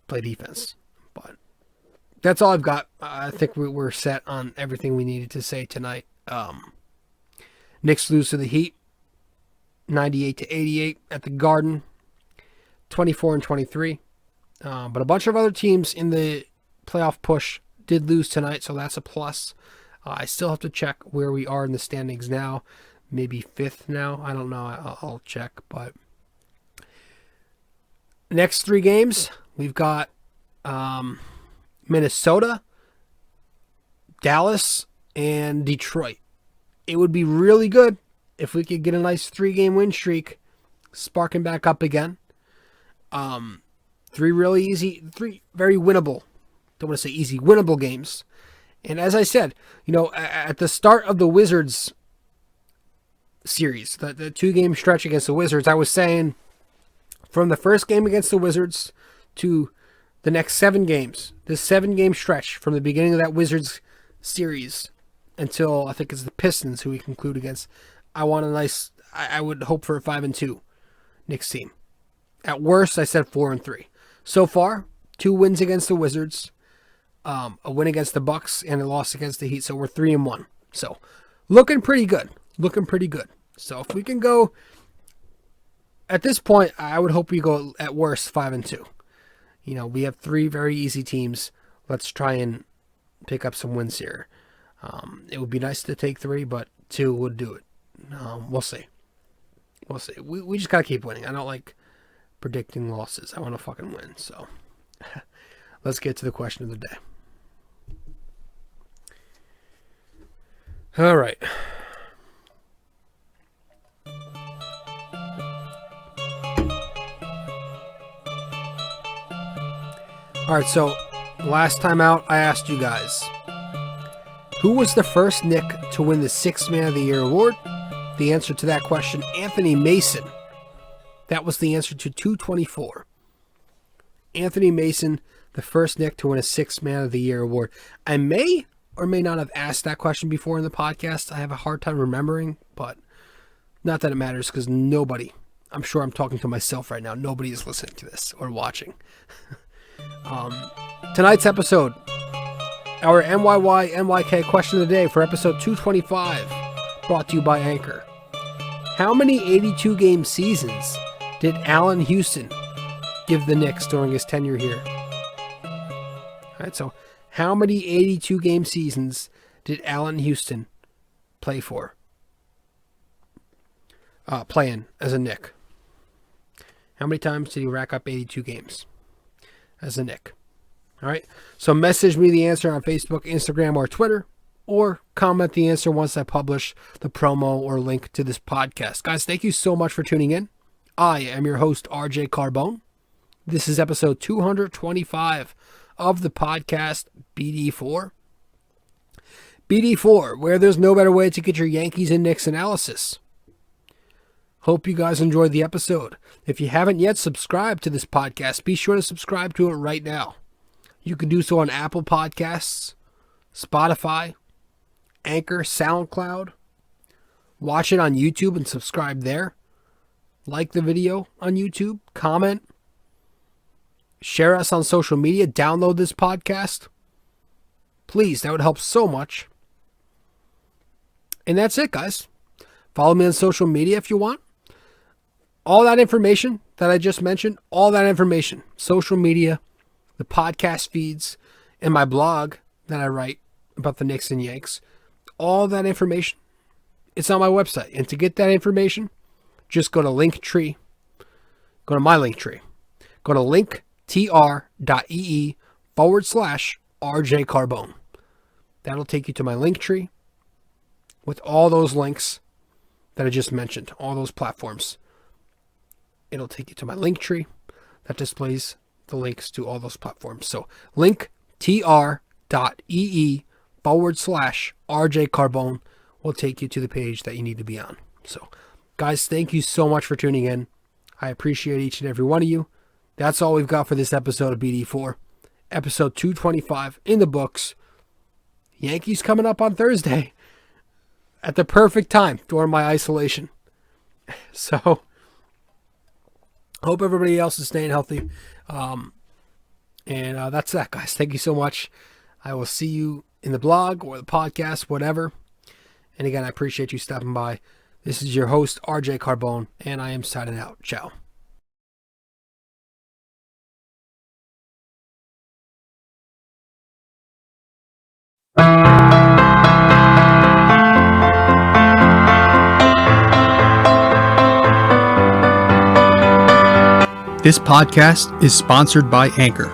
play defense. But that's all I've got. I think we're set on everything we needed to say tonight. Knicks lose to the Heat, 98-88 at the Garden, 24-23. But a bunch of other teams in the playoff push did lose tonight, so that's a plus. I still have to check where we are in the standings now. Maybe 5th now. I don't know. I'll check. But next 3 games, we've got Minnesota, Dallas, and Detroit. It would be really good if we could get a nice 3-game win streak sparking back up again. 3 very winnable, don't want to say easy, winnable games. And as I said, at the start of the Wizards series, the 2-game stretch against the Wizards, I was saying from the first game against the Wizards to the next 7 games, this 7-game stretch from the beginning of that Wizards series until I think it's the Pistons who we conclude against, I would hope for a 5-2 Knicks team. At worst, I said 4-3. So far, 2 wins against the Wizards, a win against the Bucks, and a loss against the Heat. So we're 3-1. So looking pretty good. So if we can go, at this point, I would hope we go at worst 5-2. We have 3 very easy teams. Let's try and pick up some wins here. It would be nice to take 3, but 2 would do it. We'll see. We just got to keep winning. I don't like predicting losses. I want to fucking win. So let's get to the question of the day. All right. All right, so last time out, I asked you guys, who was the first Knick to win the 6th Man of the Year award? The answer to that question, Anthony Mason. That was the answer to 224. Anthony Mason, the first Knick to win a 6th Man of the Year award. I may or may not have asked that question before in the podcast. I have a hard time remembering, but not that it matters, because nobody, I'm sure I'm talking to myself right now, nobody is listening to this or watching. Tonight's episode, our NYK question of the day for episode 225, brought to you by Anchor. How many 82-game seasons did Allen Houston give the Knicks during his tenure here? All right, so how many 82-game seasons did Allen Houston play for? Playing as a Knick? How many times did he rack up 82 games as a Knick? All right. So message me the answer on Facebook, Instagram, or Twitter, or comment the answer once I publish the promo or link to this podcast. Guys, thank you so much for tuning in. I am your host, RJ Carbone. This is episode 225 of the podcast BD4. BD4, where there's no better way to get your Yankees and Knicks analysis. Hope you guys enjoyed the episode. If you haven't yet subscribed to this podcast, be sure to subscribe to it right now. You can do so on Apple Podcasts, Spotify, Anchor, SoundCloud. Watch it on YouTube and subscribe there. Like the video on YouTube, comment, share us on social media, download this podcast. Please, that would help so much. And that's it, guys. Follow me on social media if you want. All that information that I just mentioned, all that information, social media, the podcast feeds, and my blog that I write about the Knicks and Yanks, all that information, it's on my website. And to get that information, just go to Linktree. Go to my Linktree. Go to linktr.ee/RJ Carbone. That'll take you to my Linktree with all those links that I just mentioned, all those platforms. It'll take you to my Linktree that displays the links to all those platforms. So linktr.ee/RJ Carbone will take you to the page that you need to be on. So guys, thank you so much for tuning in. I appreciate each and every one of you. That's all we've got for this episode of BD4. Episode 225 in the books. Yankees coming up on Thursday at the perfect time during my isolation. So hope everybody else is staying healthy. And that's that, guys. Thank you so much. I will see you in the blog or the podcast, whatever. And again, I appreciate you stopping by. This is your host, RJ Carbone, and I am signing out. Ciao. This podcast is sponsored by Anchor.